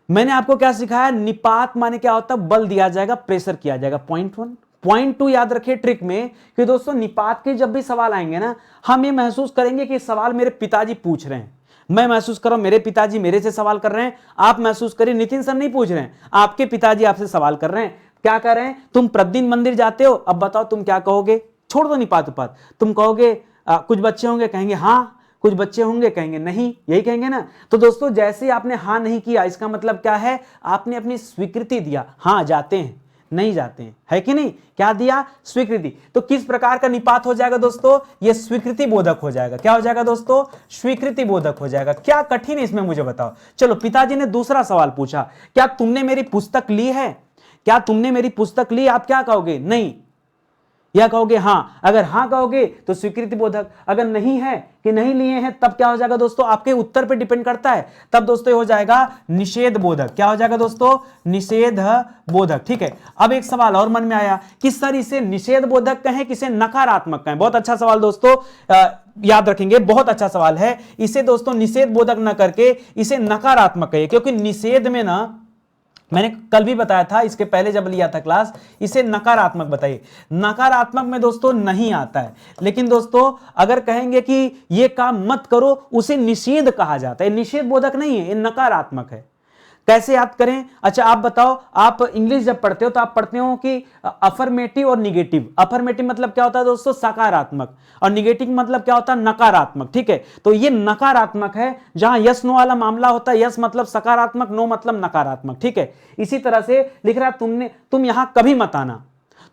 मैंने आपको क्या सिखाया? निपात माने क्या होता है? बल दिया जाएगा, प्रेशर किया जाएगा। पॉइंट 1। पॉइंट 2 याद रखिए ट्रिक में कि दोस्तों निपात के जब भी सवाल आएंगे ना, हम ये महसूस करेंगे कि सवाल मेरे पिताजी पूछ रहे हैं। मैं महसूस कर रहा हूं मेरे पिताजी मेरे से सवाल कर रहे हैं, आप महसूस करिए नितिन सर नहीं पूछ रहे हैं, आपके पिताजी आपसे सवाल कर रहे हैं। क्या कर रहे हैं? तुम प्रतिदिन मंदिर जाते हो, अब बताओ तुम क्या कहोगे? छोड़ दो निपात उपात, तुम कहोगे कुछ बच्चे होंगे कहेंगे हाँ, कुछ बच्चे होंगे कहेंगे नहीं, यही कहेंगे ना। तो दोस्तों जैसे आपने हाँ नहीं किया, इसका मतलब क्या है? आपने अपनी स्वीकृति दिया, हाँ जाते हैं, नहीं जाते हैं, है कि नहीं? क्या दिया? स्वीकृति। तो किस प्रकार का निपात हो जाएगा दोस्तों? ये स्वीकृति बोधक हो जाएगा। क्या हो जाएगा दोस्तों? स्वीकृति बोधक हो जाएगा। क्या कठिन है इसमें मुझे बताओ। चलो, पिताजी ने दूसरा सवाल पूछा, क्या तुमने मेरी पुस्तक ली है? क्या तुमने मेरी पुस्तक ली? आप क्या कहोगे? नहीं, या कहोगे हाँ? अगर हाँ कहोगे तो स्वीकृति बोधक, अगर नहीं है कि नहीं लिए हैं तब क्या हो जाएगा दोस्तों? आपके उत्तर पे डिपेंड करता है, तब दोस्तों हो जाएगा निषेध बोधक। क्या हो जाएगा दोस्तों? निषेध बोधक, ठीक है। अब एक सवाल और मन में आया कि सर इसे निषेध बोधक कहें किसे नकारात्मक कहें? बहुत अच्छा सवाल दोस्तों, याद रखेंगे, बहुत अच्छा सवाल है। इसे दोस्तों निषेध बोधक न करके इसे नकारात्मक कहिए, क्योंकि निषेध में ना, मैंने कल भी बताया था, इसके पहले जब लिया था क्लास, इसे नकारात्मक बताइए। नकारात्मक में दोस्तों नहीं आता है, लेकिन दोस्तों अगर कहेंगे कि ये काम मत करो, उसे निषेध कहा जाता है। निषेध बोधक नहीं है, ये नकारात्मक है। कैसे याद करें? अच्छा आप बताओ, आप इंग्लिश जब पढ़ते हो तो आप पढ़ते हो कि अफर्मेटिव और निगेटिव। अफर्मेटिव मतलब क्या होता है दोस्तों? सकारात्मक, और निगेटिव मतलब क्या होता है? नकारात्मक, ठीक है। तो ये नकारात्मक है, जहां यस नो वाला मामला होता है, यस मतलब सकारात्मक, नो मतलब नकारात्मक, ठीक है। इसी तरह से लिख रहा है तुम यहां कभी मत आना,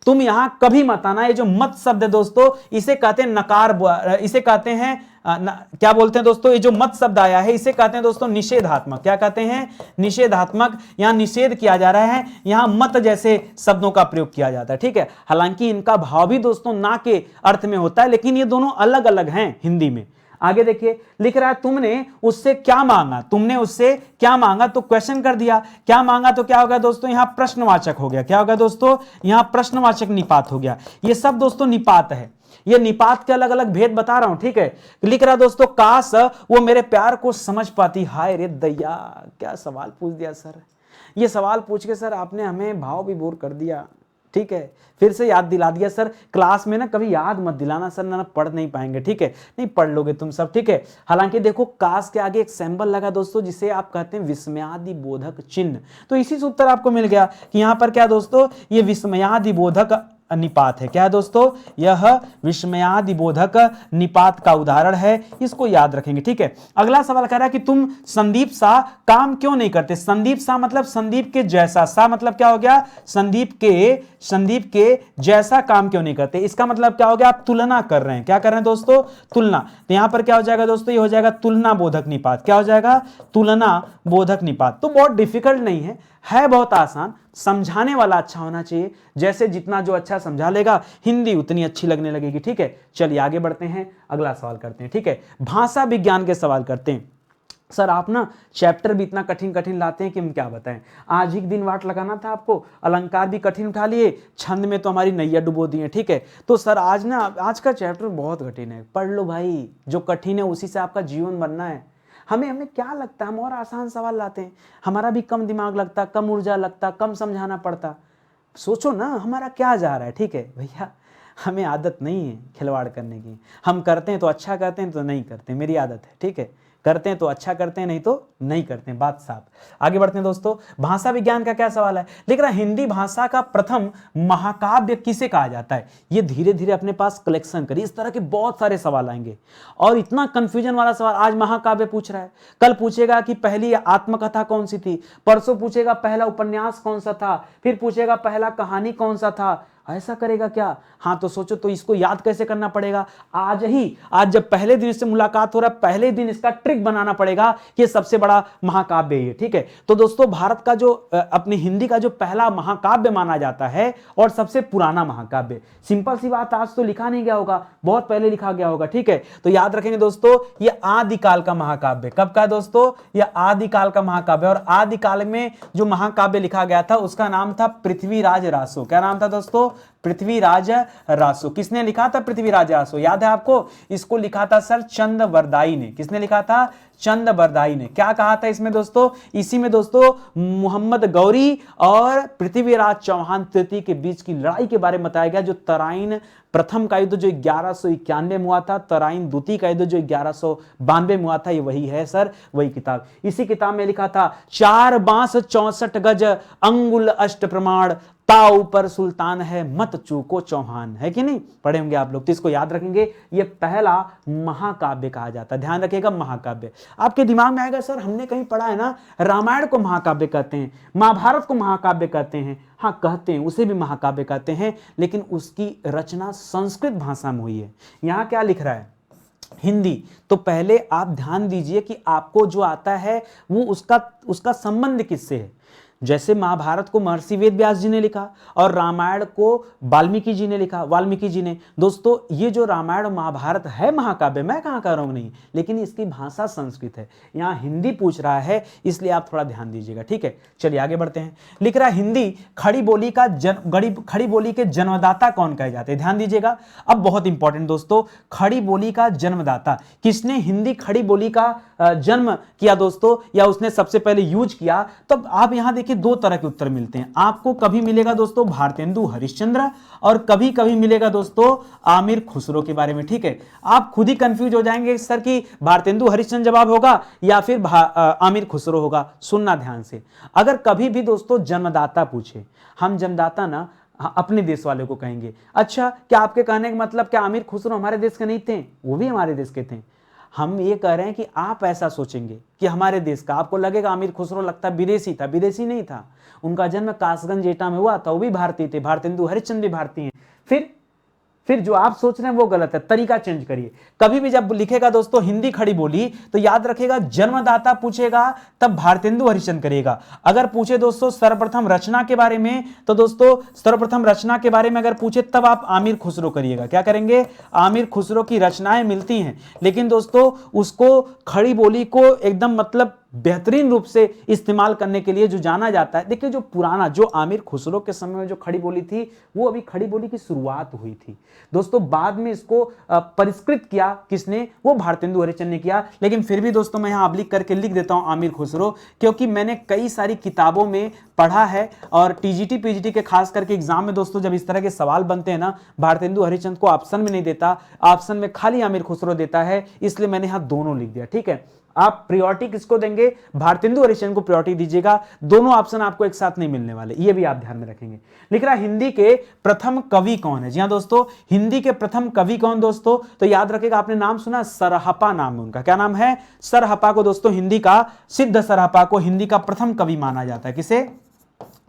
तुम यहां कभी मत आना। ये जो मत शब्द है दोस्तों, इसे कहते हैं नकार, इसे कहते हैं क्या बोलते हैं दोस्तों? ये जो मत शब्द आया है इसे कहते हैं दोस्तों निषेधात्मक। क्या कहते हैं? निषेधात्मक। यहां निषेध किया जा रहा है, यहां मत जैसे शब्दों का प्रयोग किया जाता है, ठीक है। हालांकि इनका भाव भी दोस्तों ना के अर्थ में होता है, लेकिन ये दोनों अलग अलग हैं हिंदी में। आगे देखिए, लिख रहा है तुमने उससे क्या मांगा? तुमने उससे क्या मांगा? तो क्वेश्चन कर दिया, क्या मांगा तो क्या होगा दोस्तों? यहां प्रश्नवाचक हो गया। क्या होगा दोस्तों? यहां प्रश्नवाचक निपात हो गया। ये सब दोस्तों निपात है, ये निपात के अलग अलग भेद बता रहा हूं, ठीक है। लिख रहा दोस्तों, काश वो मेरे प्यार को समझ पाती। हाय रे दैया, क्या सवाल पूछ दिया सर। ये सवाल पूछ के सर आपने हमें भाव विभोर कर दिया, ठीक है। फिर से याद दिला दिया सर। क्लास में ना कभी याद मत दिलाना सर, ना पढ़ नहीं पाएंगे, ठीक है। नहीं पढ़ लोगे तुम सब, ठीक है। हालांकि देखो काश के आगे एक सिंबल लगा दोस्तों, जिसे आप कहते हैं विस्मयादि बोधक चिन्ह। तो इसी से उत्तर आपको मिल गया कि यहां पर क्या दोस्तों? ये विस्मयादि बोधक निपात है। क्या है दोस्तों? यह विस्मयादि बोधक निपात का उदाहरण है, इसको याद रखेंगे। ठीक है, अगला सवाल कह रहा है कि तुम संदीप सा काम क्यों नहीं करते। संदीप सा मतलब संदीप के जैसा, सा मतलब क्या हो गया? संदीप के जैसा काम क्यों नहीं करते। इसका मतलब क्या हो गया? आप तुलना कर रहे हैं। क्या कर रहे हैं दोस्तों? तुलना। तो यहां पर क्या हो जाएगा दोस्तों? ये हो जाएगा तुलना बोधक निपात। क्या हो जाएगा? तुलना बोधक निपात। तो बहुत डिफिकल्ट नहीं है बहुत आसान, समझाने वाला अच्छा होना चाहिए। जैसे जितना जो अच्छा समझा लेगा, हिंदी उतनी अच्छी लगने लगेगी। ठीक है, चलिए आगे बढ़ते हैं, अगला सवाल करते हैं। ठीक है, भाषा विज्ञान के सवाल करते हैं। सर आप ना चैप्टर भी इतना कठिन कठिन लाते हैं कि हम क्या बताएं। आज ही दिन वाट लगाना था आपको, अलंकार भी कठिन उठा लिए, छंद में तो हमारी नैया डुबो दी है। ठीक है, तो सर आज का चैप्टर बहुत कठिन है, पढ़ लो भाई। जो कठिन है उसी से आपका जीवन बनना है। हमें क्या लगता है, हम और आसान सवाल लाते हैं, हमारा भी कम दिमाग लगता, कम ऊर्जा लगता, कम समझाना पड़ता। सोचो ना हमारा क्या जा रहा है। ठीक है भैया, हमें आदत नहीं है खिलवाड़ करने की। हम करते हैं तो अच्छा करते हैं, तो नहीं करते, मेरी आदत है। ठीक है, करते हैं तो अच्छा करते हैं, नहीं तो नहीं करते हैं, बात साफ। आगे बढ़ते हैं दोस्तों, भाषा विज्ञान का क्या सवाल है। लिख रहा हिंदी भाषा का प्रथम महाकाव्य किसे कहा जाता है। ये धीरे धीरे अपने पास कलेक्शन करिए, इस तरह के बहुत सारे सवाल आएंगे। और इतना कंफ्यूजन वाला सवाल आज महाकाव्य पूछ रहा है, कल पूछेगा कि पहली आत्मकथा कौन सी थी, परसों पूछेगा पहला उपन्यास कौन सा था, फिर पूछेगा पहला कहानी कौन सा था। ऐसा करेगा क्या? हाँ, तो सोचो तो इसको याद कैसे करना पड़ेगा। आज जब पहले दिन से मुलाकात हो रहा है, पहले दिन इसका ट्रिक बनाना पड़ेगा कि सबसे बड़ा महाकाव्य है। ठीक है, तो दोस्तों भारत का जो अपनी हिंदी का जो पहला महाकाव्य माना जाता है और सबसे पुराना महाकाव्य, सिंपल सी बात, आज तो लिखा नहीं गया होगा, बहुत पहले लिखा गया होगा। ठीक है, तो याद रखेंगे दोस्तों, ये आदिकाल का महाकाव्य। कब का दोस्तों? ये आदिकाल का महाकाव्य। और आदिकाल में जो महाकाव्य लिखा गया था उसका नाम था पृथ्वीराज रासो। क्या नाम था दोस्तों? पृथ्वीराज रासो। किसने लिखा था पृथ्वीराज रासो? याद है आपको? इसको लिखा था सर चंद्रवरदाई ने। किसने लिखा था? चंद्रवरदाई ने। क्या कहा था इसमें दोस्तों? इसी में दोस्तों मोहम्मद गौरी और पृथ्वीराज चौहान तृतीय के बीच की लड़ाई के बारे में बताया गया। जो तराइन प्रथम का युद्ध जो 1191 में हुआ था, तराइन द्वितीय का युद्ध जो 1192 में हुआ था, ये वही है सर, वही किताब। इसी किताब में लिखा था 4 बांस 64 गज अंगुल अष्ट प्रमाण, ताऊ पर सुल्तान है मत चूको चौहान। है कि नहीं? पढ़े होंगे आप लोग, तो इसको याद रखेंगे। ये पहला महाकाव्य कहा जाता है, ध्यान रखिएगा महाकाव्य। आपके दिमाग में आएगा सर हमने कहीं पढ़ा है ना, रामायण को महाकाव्य कहते हैं, महाभारत को महाकाव्य कहते हैं। हाँ कहते हैं, उसे भी महाकाव्य कहते हैं, लेकिन उसकी रचना संस्कृत भाषा में हुई है। यहां क्या लिख रहा है? हिंदी। तो पहले आप ध्यान दीजिए कि आपको जो आता है वो उसका संबंध किससे है। जैसे महाभारत को महर्षि वेद व्यास जी ने लिखा और रामायण को वाल्मीकि जी ने लिखा, वाल्मीकि जी ने। दोस्तों ये जो रामायण और महाभारत है महाकाव्य, मैं कहाँ कह रहा हूँ नहीं, लेकिन इसकी भाषा संस्कृत है। यहाँ हिंदी पूछ रहा है, इसलिए आप थोड़ा ध्यान दीजिएगा। ठीक है, चलिए आगे बढ़ते हैं। लिख रहा है हिंदी खड़ी बोली के जन्मदाता कौन कहे जाते हैं। ध्यान दीजिएगा, अब बहुत इंपॉर्टेंट दोस्तों, खड़ी बोली का जन्मदाता किसने हिंदी खड़ी बोली का जन्म किया दोस्तों, या उसने सबसे पहले यूज किया। तब आप यहां देखिए दो तरह के उत्तर मिलते हैं आपको। कभी मिलेगा दोस्तों भारतेंदु हरिश्चंद्र और कभी कभी मिलेगा दोस्तों आमिर खुसरो के बारे में। ठीक है, आप खुद ही कंफ्यूज हो जाएंगे सर कि भारतेंदु हरिश्चंद्र जवाब होगा या फिर आमिर खुसरो होगा। सुनना ध्यान से, अगर कभी भी दोस्तों जन्मदाता पूछे, हम जन्मदाता ना अपने देश वाले को कहेंगे। अच्छा, क्या आपके कहने का मतलब क्या आमिर खुसरो हमारे देश के नहीं थे? वो भी हमारे देश के थे। हम ये कह रहे हैं कि आप ऐसा सोचेंगे कि हमारे देश का, आपको लगेगा आमिर खुसरो लगता विदेशी था। विदेशी नहीं था, उनका जन्म कासगंज एटा में हुआ था, वो भी भारतीय थे। भारतेंदु हरिश्चंद्र भी भारतीय हैं। फिर जो आप सोच रहे हैं वो गलत है, तरीका चेंज करिए। कभी भी जब लिखेगा दोस्तों हिंदी खड़ी बोली, तो याद रखेगा जन्मदाता पूछेगा तब भारतेंदु हरिश्चंद्र करेगा। अगर पूछे दोस्तों सर्वप्रथम रचना के बारे में, तो दोस्तों सर्वप्रथम रचना के बारे में अगर पूछे तब आप आमिर खुसरो करिएगा। क्या करेंगे? आमिर खुसरो की रचनाएं मिलती हैं, लेकिन दोस्तों उसको खड़ी बोली को एकदम मतलब बेहतरीन रूप से इस्तेमाल करने के लिए जो जाना जाता है। देखिए जो पुराना, जो आमिर खुसरो के समय में जो खड़ी बोली थी, वो अभी खड़ी बोली की शुरुआत हुई थी दोस्तों। बाद में इसको परिष्कृत किया किसने? वो भारतेंदु हरिश्चंद्र ने किया। लेकिन फिर भी दोस्तों मैं यहां लिख करके लिख देता हूं आमिर खुसरो, क्योंकि मैंने कई सारी किताबों में पढ़ा है और टीजीटी पीजीटी के खास करके एग्जाम में दोस्तों जब इस तरह के सवाल बनते हैं ना, भारतेंदु हरिश्चंद्र को ऑप्शन में नहीं देता, ऑप्शन में खाली आमिर खुसरो देता है, इसलिए मैंने यहां दोनों लिख दिया। ठीक है, आप प्रायोरिटी किसको देंगे? करेंगे, भारतेंदु हरिश्चंद्र को प्रायोरिटी दीजिएगा, दोनों ऑप्शन आपको एक साथ नहीं मिलने वाले, ये भी आप ध्यान में रखेंगे। लिख रहा हिंदी के प्रथम कवि कौन है? जी हाँ दोस्तों, हिंदी के प्रथम कवि कौन दोस्तों? तो याद रखेगा, आपने नाम सुना, सरहपा नाम है उनका। क्या नाम है? सरहपा को दोस्तों हिंदी का, सिद्ध सरहपा को हिंदी का प्रथम कवि माना जाता है। किसे?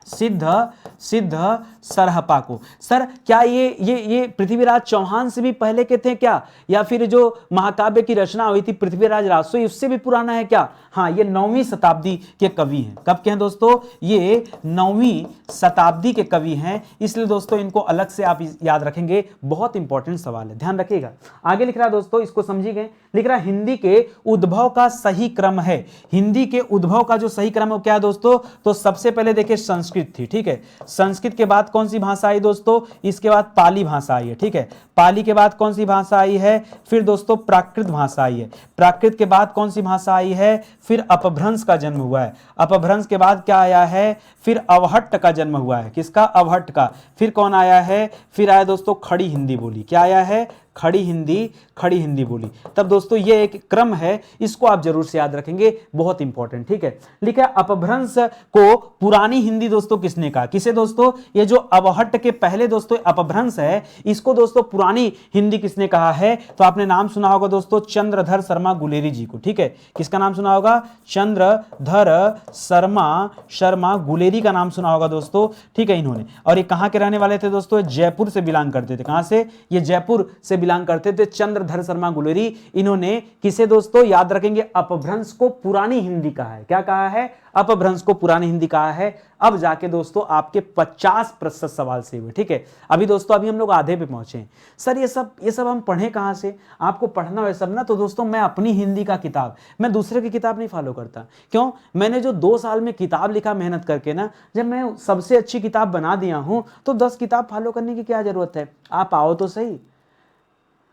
सिद्ध सरहपा को। सर क्या ये पृथ्वीराज चौहान से भी पहले के थे क्या, या फिर जो महाकाव्य की रचना हुई थी पृथ्वीराज राजसूय उससे भी पुराना है क्या? हाँ, ये 9वीं शताब्दी के कवि हैं। कब के हैं दोस्तों? ये 9वीं शताब्दी के कवि हैं, इसलिए दोस्तों इनको अलग से आप याद रखेंगे, बहुत इंपॉर्टेंट सवाल है, ध्यान रखिएगा। आगे लिख रहा है दोस्तों, इसको समझिए गए, लिख रहा है हिंदी के उद्भव का सही क्रम है। हिंदी के उद्भव का जो सही क्रम है क्या है दोस्तों? तो सबसे पहले देखिए संस्कृत थी, ठीक है। संस्कृत के बाद कौन सी भाषा आई दोस्तों? इसके बाद पाली भाषा आई है, ठीक है। पाली के बाद कौन सी भाषा आई है? फिर दोस्तों प्राकृत भाषा आई है। प्राकृत के बाद कौन सी भाषा आई है? फिर अपभ्रंश का जन्म हुआ है। अपभ्रंश के बाद क्या आया है? फिर अवहट्ट का जन्म हुआ है। किसका? अवहट्ट का। फिर कौन आया है? फिर आया दोस्तों खड़ी हिंदी बोली। क्या आया है? खड़ी हिंदी बोली। तब दोस्तों ये एक क्रम है, इसको आप जरूर से याद रखेंगे, बहुत इंपॉर्टेंट, ठीक है। लिखा है अपभ्रंश को पुरानी हिंदी दोस्तों किसने कहा? किसे दोस्तों? ये जो अवहट्ट के पहले दोस्तों अपभ्रंश है, इसको दोस्तों पुरानी हिंदी किसने कहा है? तो आपने नाम सुना होगा दोस्तों चंद्रधर शर्मा गुलेरी जी को, ठीक है। किसका नाम सुना होगा? चंद्रधर शर्मा गुलेरी का नाम सुना होगा दोस्तों, ठीक है, इन्होंने। और ये कहां के रहने वाले थे दोस्तों? जयपुर से बिलोंग करते थे। कहां से? ये जयपुर से बिलोंग करते थे, चंद्रधर शर्मा गुलेरी। इन्होंने किसे दोस्तों याद रखेंगे? अपभ्रंश को पुरानी हिंदी कहा है। क्या कहा है? अपभ्रंश को पुरानी हिंदी कहा है। अब जाके दोस्तों आपके 50% सवाल से हुए, ठीक है। अभी दोस्तों अभी हम लोग आधे पे पहुंचे हैं। सर ये सब हम पढ़े कहां से? आपको पढ़ना है सब ना, तो दोस्तों मैं अपनी हिंदी का किताब, मैं दूसरे की किताब नहीं फॉलो करता। क्यों? मैंने जो 2 साल में किताब लिखा मेहनत करके ना, जब मैं सबसे अच्छी किताब बना दिया हूं, तो 10 किताब फॉलो करने की क्या जरूरत है? आप आओ तो सही।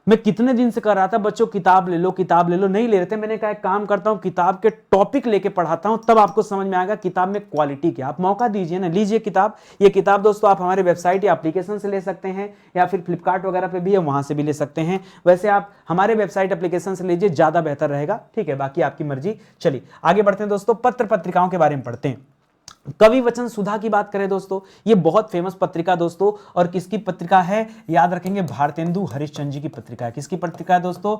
मैं कितने दिन से कर रहा था, बच्चों किताब ले लो, नहीं ले रहे थे। मैंने कहा एक काम करता हूं, किताब के टॉपिक लेके पढ़ाता हूं, तब आपको समझ में आएगा किताब में क्वालिटी क्या। आप मौका दीजिए ना, लीजिए किताब। ये किताब दोस्तों आप हमारे वेबसाइट या एप्लीकेशन से ले सकते हैं, या फिर फ्लिपकार्ट वगैरह पे भी है, वहां से भी ले सकते हैं। वैसे आप हमारे वेबसाइट एप्लीकेशन से लीजिए, ज्यादा बेहतर रहेगा, ठीक है। बाकी आपकी मर्जी। चलिए आगे बढ़ते हैं दोस्तों, पत्र पत्रिकाओं के बारे में पढ़ते हैं। कवि वचन सुधा की बात करें दोस्तों, ये बहुत फेमस पत्रिका दोस्तों, और किसकी पत्रिका है? याद रखेंगे, भारतेंदु हरिश्चंद्र जी की पत्रिका है। किसकी पत्रिका है दोस्तों?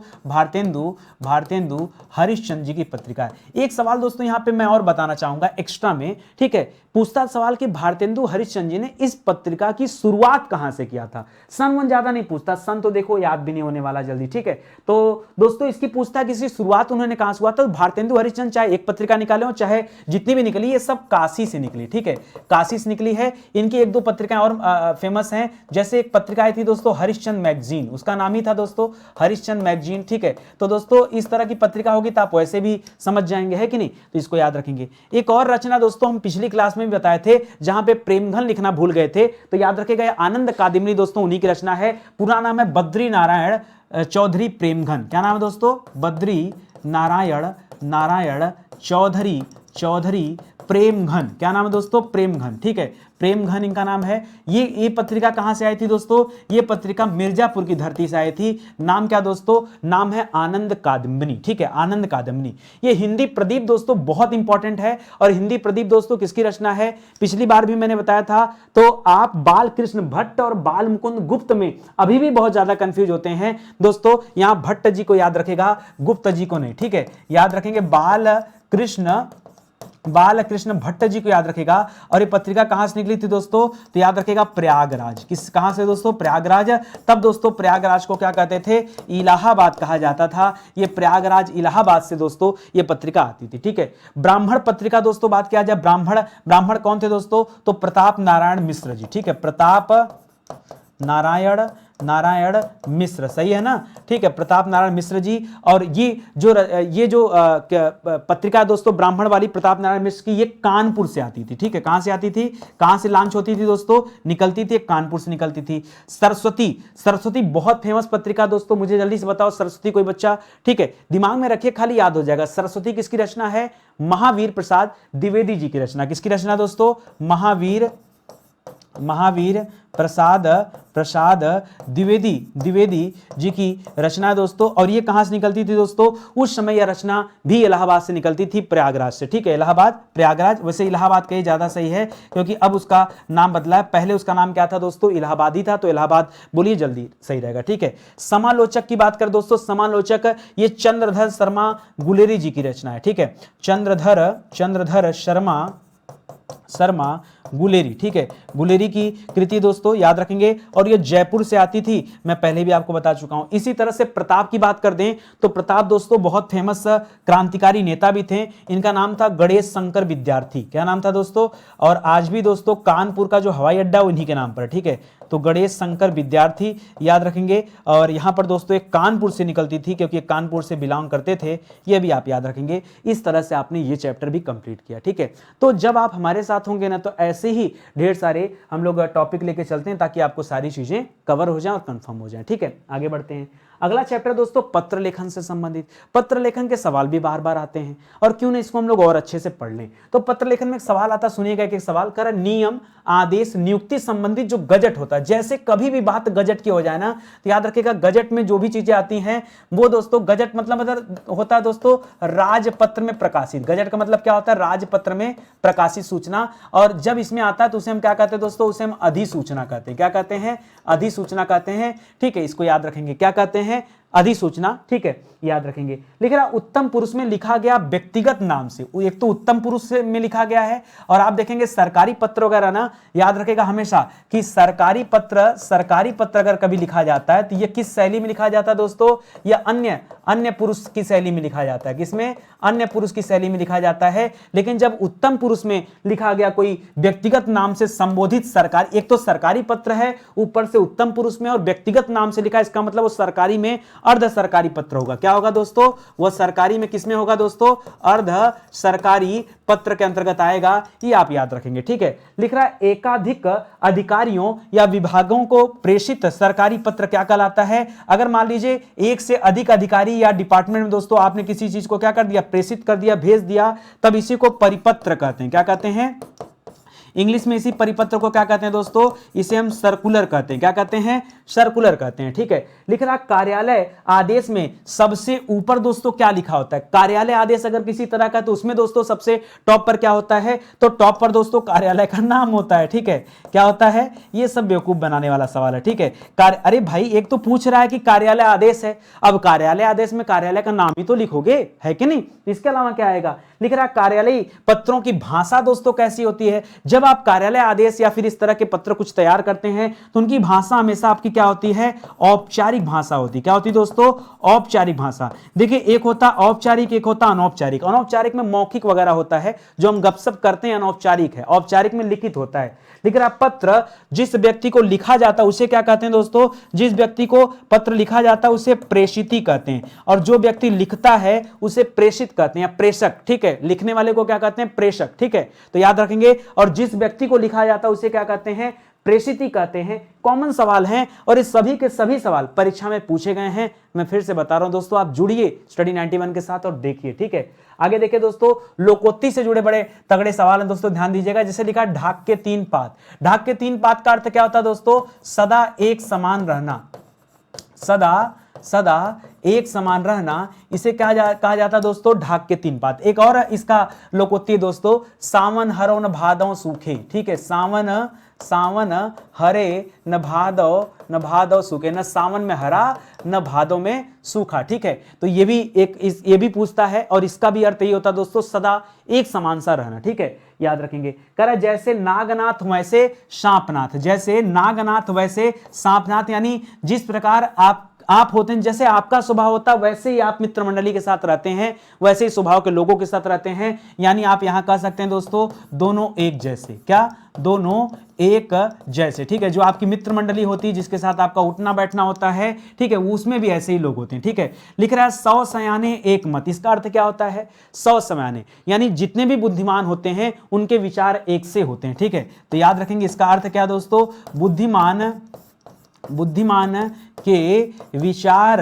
भारतेंदु हरिश्चंद्र जी की पत्रिका है। एक सवाल दोस्तों यहाँ पे मैं और बताना चाहूंगा एक्स्ट्रा में, ठीक है। पूछता सवाल कि भारतेंदु हरिश्चंद्र जी ने इस पत्रिका की शुरुआत कहां से किया था? सन वन ज्यादा नहीं पूछता, सन तो देखो याद भी नहीं होने वाला जल्दी, ठीक है। तो दोस्तों इसकी पूछता है कि इसकी शुरुआत उन्होंने कहां से हुआ था? भारतेंदु हरिश्चंद्र चाहे एक पत्रिका निकाले हो, चाहे जितनी भी निकली, ये सब काशी से निकली, ठीक है, काशी से निकली है। इनकी 1-2 पत्रिकाएं और फेमस हैं, जैसे एक पत्रिका आई थी दोस्तों हरिश्चंद्र मैगजीन, उसका नाम ही था दोस्तों हरिश्चंद्र मैगजीन, ठीक है। तो दोस्तों इस तरह की पत्रिका होगी तो आप वैसे भी समझ जाएंगे, है कि नहीं? तो इसको याद रखेंगे। एक और रचना दोस्तों हम पिछली क्लास में भी बताए थे, जहां पे प्रेमघन लिखना भूल गए थे, तो याद रखेगा आनंद कादिमनी दोस्तों उन्हीं की रचना है। पूरा नाम है बद्री नारायण चौधरी प्रेमघन। क्या नाम है दोस्तों? बद्री नारायण चौधरी प्रेमघन। क्या नाम है दोस्तों? प्रेमघन, ठीक है, प्रेमघन इनका नाम है। ये पत्रिका कहां से आई थी दोस्तों? ये पत्रिका मिर्जापुर की धरती से आई थी। नाम क्या दोस्तों? नाम है आनंद कादम्बिनी, ठीक है, आनंद कादम्बिनी। ये हिंदी प्रदीप दोस्तों बहुत इंपॉर्टेंट है, और हिंदी प्रदीप दोस्तों किसकी रचना है? पिछली बार भी मैंने बताया था। तो आप बाल कृष्ण भट्ट और बाल मुकुंद गुप्त में अभी भी बहुत ज्यादा कंफ्यूज होते हैं दोस्तों। यहां भट्ट जी को याद रखेगा, गुप्त जी को नहीं, ठीक है। याद रखेंगे बालकृष्ण भट्ट जी को याद रखेगा। और ये पत्रिका कहां से निकली थी दोस्तों? तो याद रखेगा प्रयागराज। कहां से दोस्तों? प्रयागराज। तब दोस्तों प्रयागराज को क्या कहते थे? इलाहाबाद कहा जाता था। ये प्रयागराज इलाहाबाद से दोस्तों ये पत्रिका आती थी, ठीक है। ब्राह्मण पत्रिका दोस्तों बात किया जाए, ब्राह्मण कौन थे दोस्तों? तो प्रताप नारायण मिश्र जी, ठीक है, प्रताप नारायण मिश्र, सही है ना, ठीक है, प्रताप नारायण मिश्र जी। और ये जो पत्रिका दोस्तों ब्राह्मण वाली प्रताप नारायण मिश्र की, ये कानपुर से आती थी, ठीक है। कहां से आती थी? कहां से लॉन्च होती थी दोस्तों? निकलती थी, कानपुर से निकलती थी। सरस्वती बहुत फेमस पत्रिका दोस्तों, मुझे जल्दी से बताओ सरस्वती कोई बच्चा, ठीक है, दिमाग में रखिए, खाली याद हो जाएगा। सरस्वती किसकी रचना है? महावीर प्रसाद द्विवेदी जी की रचना। किसकी रचना दोस्तों? महावीर महावीर प्रसाद प्रसाद द्विवेदी जी की रचना है दोस्तों। और ये कहां से निकलती थी दोस्तों? उस समय यह रचना भी इलाहाबाद से निकलती थी, प्रयागराज से। ठीक है, इलाहाबाद प्रयागराज, वैसे इलाहाबाद कहीं ज्यादा सही है क्योंकि अब उसका नाम बदला है। पहले उसका नाम क्या था दोस्तों? इलाहाबादी था, तो इलाहाबाद बोलिए जल्दी सही रहेगा। ठीक है, समालोचक की बात कर दोस्तों, समालोचक ये चंद्रधर शर्मा गुलेरी जी की रचना है। ठीक है, चंद्रधर शर्मा गुलेरी। ठीक है, गुलेरी की कृति दोस्तों याद रखेंगे। और ये जयपुर से आती थी, मैं पहले भी आपको बता चुका हूं। इसी तरह से प्रताप की बात कर दें तो प्रताप दोस्तों बहुत फेमस क्रांतिकारी नेता भी थे। इनका नाम था गणेश शंकर विद्यार्थी। क्या नाम था दोस्तों? और आज भी दोस्तों कानपुर का जो हवाई अड्डा उन्हीं के नाम पर है। ठीक है, तो गणेश शंकर विद्यार्थी याद रखेंगे। और यहां पर दोस्तों एक कानपुर से निकलती थी क्योंकि कानपुर से बिलोंग करते थे, यह भी आप याद रखेंगे। इस तरह से आपने ये चैप्टर भी कंप्लीट किया। ठीक है, तो जब आप हमारे साथ होंगे ना तो ऐसे ही ढेर सारे हम लोग टॉपिक लेके चलते हैं ताकि आपको सारी चीजें कवर हो जाएं और कंफर्म हो जाएं। ठीक है, आगे बढ़ते हैं। अगला चैप्टर दोस्तों पत्र लेखन से संबंधित। पत्र लेखन के सवाल भी बार बार आते हैं और क्यों ना इसको हम लोग और अच्छे से पढ़ लें। तो पत्र लेखन में एक सवाल आता, सुनिएगा एक सवाल कर, नियम आदेश नियुक्ति संबंधित जो गजट होता है, जैसे कभी भी बात गजट की हो जाए ना तो याद रखिएगा गजट में जो भी चीजें आती हैं वो दोस्तों, गजट मतलब होता है दोस्तों राजपत्र में प्रकाशित। गजट का मतलब क्या होता है? राजपत्र में प्रकाशित सूचना। और जब इसमें आता है तो उसे हम क्या कहते हैं दोस्तों? उसे हम अधिसूचना कहते हैं। क्या कहते हैं? अधिसूचना कहते हैं। ठीक है, इसको याद रखेंगे, क्या कहते हैं? अधिसूचना। ठीक है, याद रखेंगे। लिख रहा उत्तम पुरुष में लिखा गया व्यक्तिगत नाम से, एक तो उत्तम पुरुष में लिखा गया है। और आप देखेंगे सरकारी पत्र वगैरह ना, याद रखेगा हमेशा कि सरकारी पत्र अगर कभी लिखा जाता है तो ये किस शैली में लिखा जाता है दोस्तों? ये अन्य पुरुष की शैली में लिखा जाता है। किसमें? अन्य पुरुष की शैली में लिखा जाता है। लेकिन जब उत्तम पुरुष में लिखा गया कोई व्यक्तिगत नाम से संबोधित सरकारी, एक तो सरकारी पत्र है, ऊपर से उत्तम पुरुष में और व्यक्तिगत नाम से लिखा है, इसका मतलब वो सरकारी में अर्ध सरकारी पत्र होगा। क्या होगा दोस्तों? वह सरकारी में किसमें होगा दोस्तों? अर्ध सरकारी पत्र के अंतर्गत आएगा, ये आप याद रखेंगे। ठीक है, लिख रहा है एकाधिक अधिकारियों या विभागों को प्रेषित सरकारी पत्र क्या कहलाता है? अगर मान लीजिए एक से अधिक अधिकारी या डिपार्टमेंट में दोस्तों आपने किसी चीज को क्या कर दिया? प्रेषित कर दिया, भेज दिया, तब इसी को परिपत्र कहते हैं। क्या कहते हैं? इंग्लिश में इसी परिपत्र को क्या कहते हैं दोस्तों? इसे हम सर्कुलर कहते हैं। क्या कहते हैं? सर्कुलर कहते हैं। ठीक है, लिख रहा कार्यालय आदेश में सबसे ऊपर दोस्तों क्या लिखा होता है? कार्यालय आदेश अगर किसी तरह का तो उसमें दोस्तों सबसे टॉप पर क्या होता है? तो टॉप पर दोस्तों कार्यालय का नाम होता है। ठीक है, क्या होता है? ये सब बेवकूफ बनाने वाला सवाल है। ठीक है, अरे भाई एक तो पूछ रहा है कि कार्यालय आदेश है, अब कार्यालय आदेश में कार्यालय का नाम ही तो लिखोगे, है कि नहीं? इसके अलावा क्या आएगा? लिख रहा कार्यालयी पत्रों की भाषा दोस्तों कैसी होती है? जब आप कार्यालय आदेश या फिर इस तरह के पत्र कुछ तैयार करते हैं तो उनकी भाषा हमेशा आपकी क्या होती है? औपचारिक भाषा होती है। क्या होती है दोस्तों? औपचारिक भाषा। देखिए एक होता औपचारिक, एक होता अनौपचारिक। अनौपचारिक में मौखिक वगैरह होता है, जो हम गपशप करते हैं अनौपचारिक है। औपचारिक में लिखित होता है। लिख रहा पत्र जिस व्यक्ति को लिखा जाता है उसे क्या कहते हैं दोस्तों? जिस व्यक्ति को पत्र लिखा जाता है उसे प्रेषिती कहते हैं, और जो व्यक्ति लिखता है उसे प्रेषित कहते हैं या प्रेषक। ठीक है, लिखने वाले को क्या कहते हैं? प्रेषक। ठीक है, तो याद रखेंगे। और जिस व्यक्ति को लिखा जाता है उसे क्या कहते हैं? प्रेषिती कहते हैं। कॉमन सवाल हैं और इस सभी के सभी सवाल परीक्षा में पूछे गए हैं। मैं फिर से बता रहा हूं दोस्तों, आप जुड़िए स्टडी 91 के साथ और देखिए। ठीक है, आगे देखिए दोस्तों, लोकोक्ति से जुड़े बड़े तगड़े सवाल हैं दोस्तों, ध्यान दीजिएगा। जैसे लिखा ढाक के 3 पात। ढाक के 3 पात का अर्थ क्या होता है दोस्तों? सदा एक समान रहना। सदा एक समान रहना, इसे कहा जाता है दोस्तों ढाक के 3 पात। एक और इसका लोकोक्ति दोस्तों, सावन हरो न भादव सूखे। ठीक है, सावन हरे न भादव सूखे। न सावन में हरा न भादव में सूखा। ठीक है, तो ये भी पूछता है और इसका भी अर्थ ये होता है दोस्तों सदा एक समान सा रहना। ठीक है, याद रखेंगे। कह रहा जैसे नागनाथ वैसे सांपनाथ। जैसे नागनाथ वैसे सांपनाथ, यानी जिस प्रकार आप होते हैं, जैसे आपका स्वभाव होता है वैसे ही आप मित्र मंडली के साथ रहते हैं, वैसे ही स्वभाव के लोगों के साथ रहते हैं। यानी आप यहां कह सकते हैं दोस्तों दोनों एक जैसे। क्या? दोनों एक जैसे। ठीक है, जो आपकी मित्र मंडली होती है जिसके साथ आपका उठना बैठना होता है, ठीक है, उसमें भी ऐसे ही लोग होते हैं। ठीक है, लिख रहा है 100 सयाने एक मत। इसका अर्थ क्या होता है? 100 सयाने यानी जितने भी बुद्धिमान होते हैं उनके विचार एक से होते हैं। ठीक है, तो याद रखेंगे इसका अर्थ क्या दोस्तों? बुद्धिमान के विचार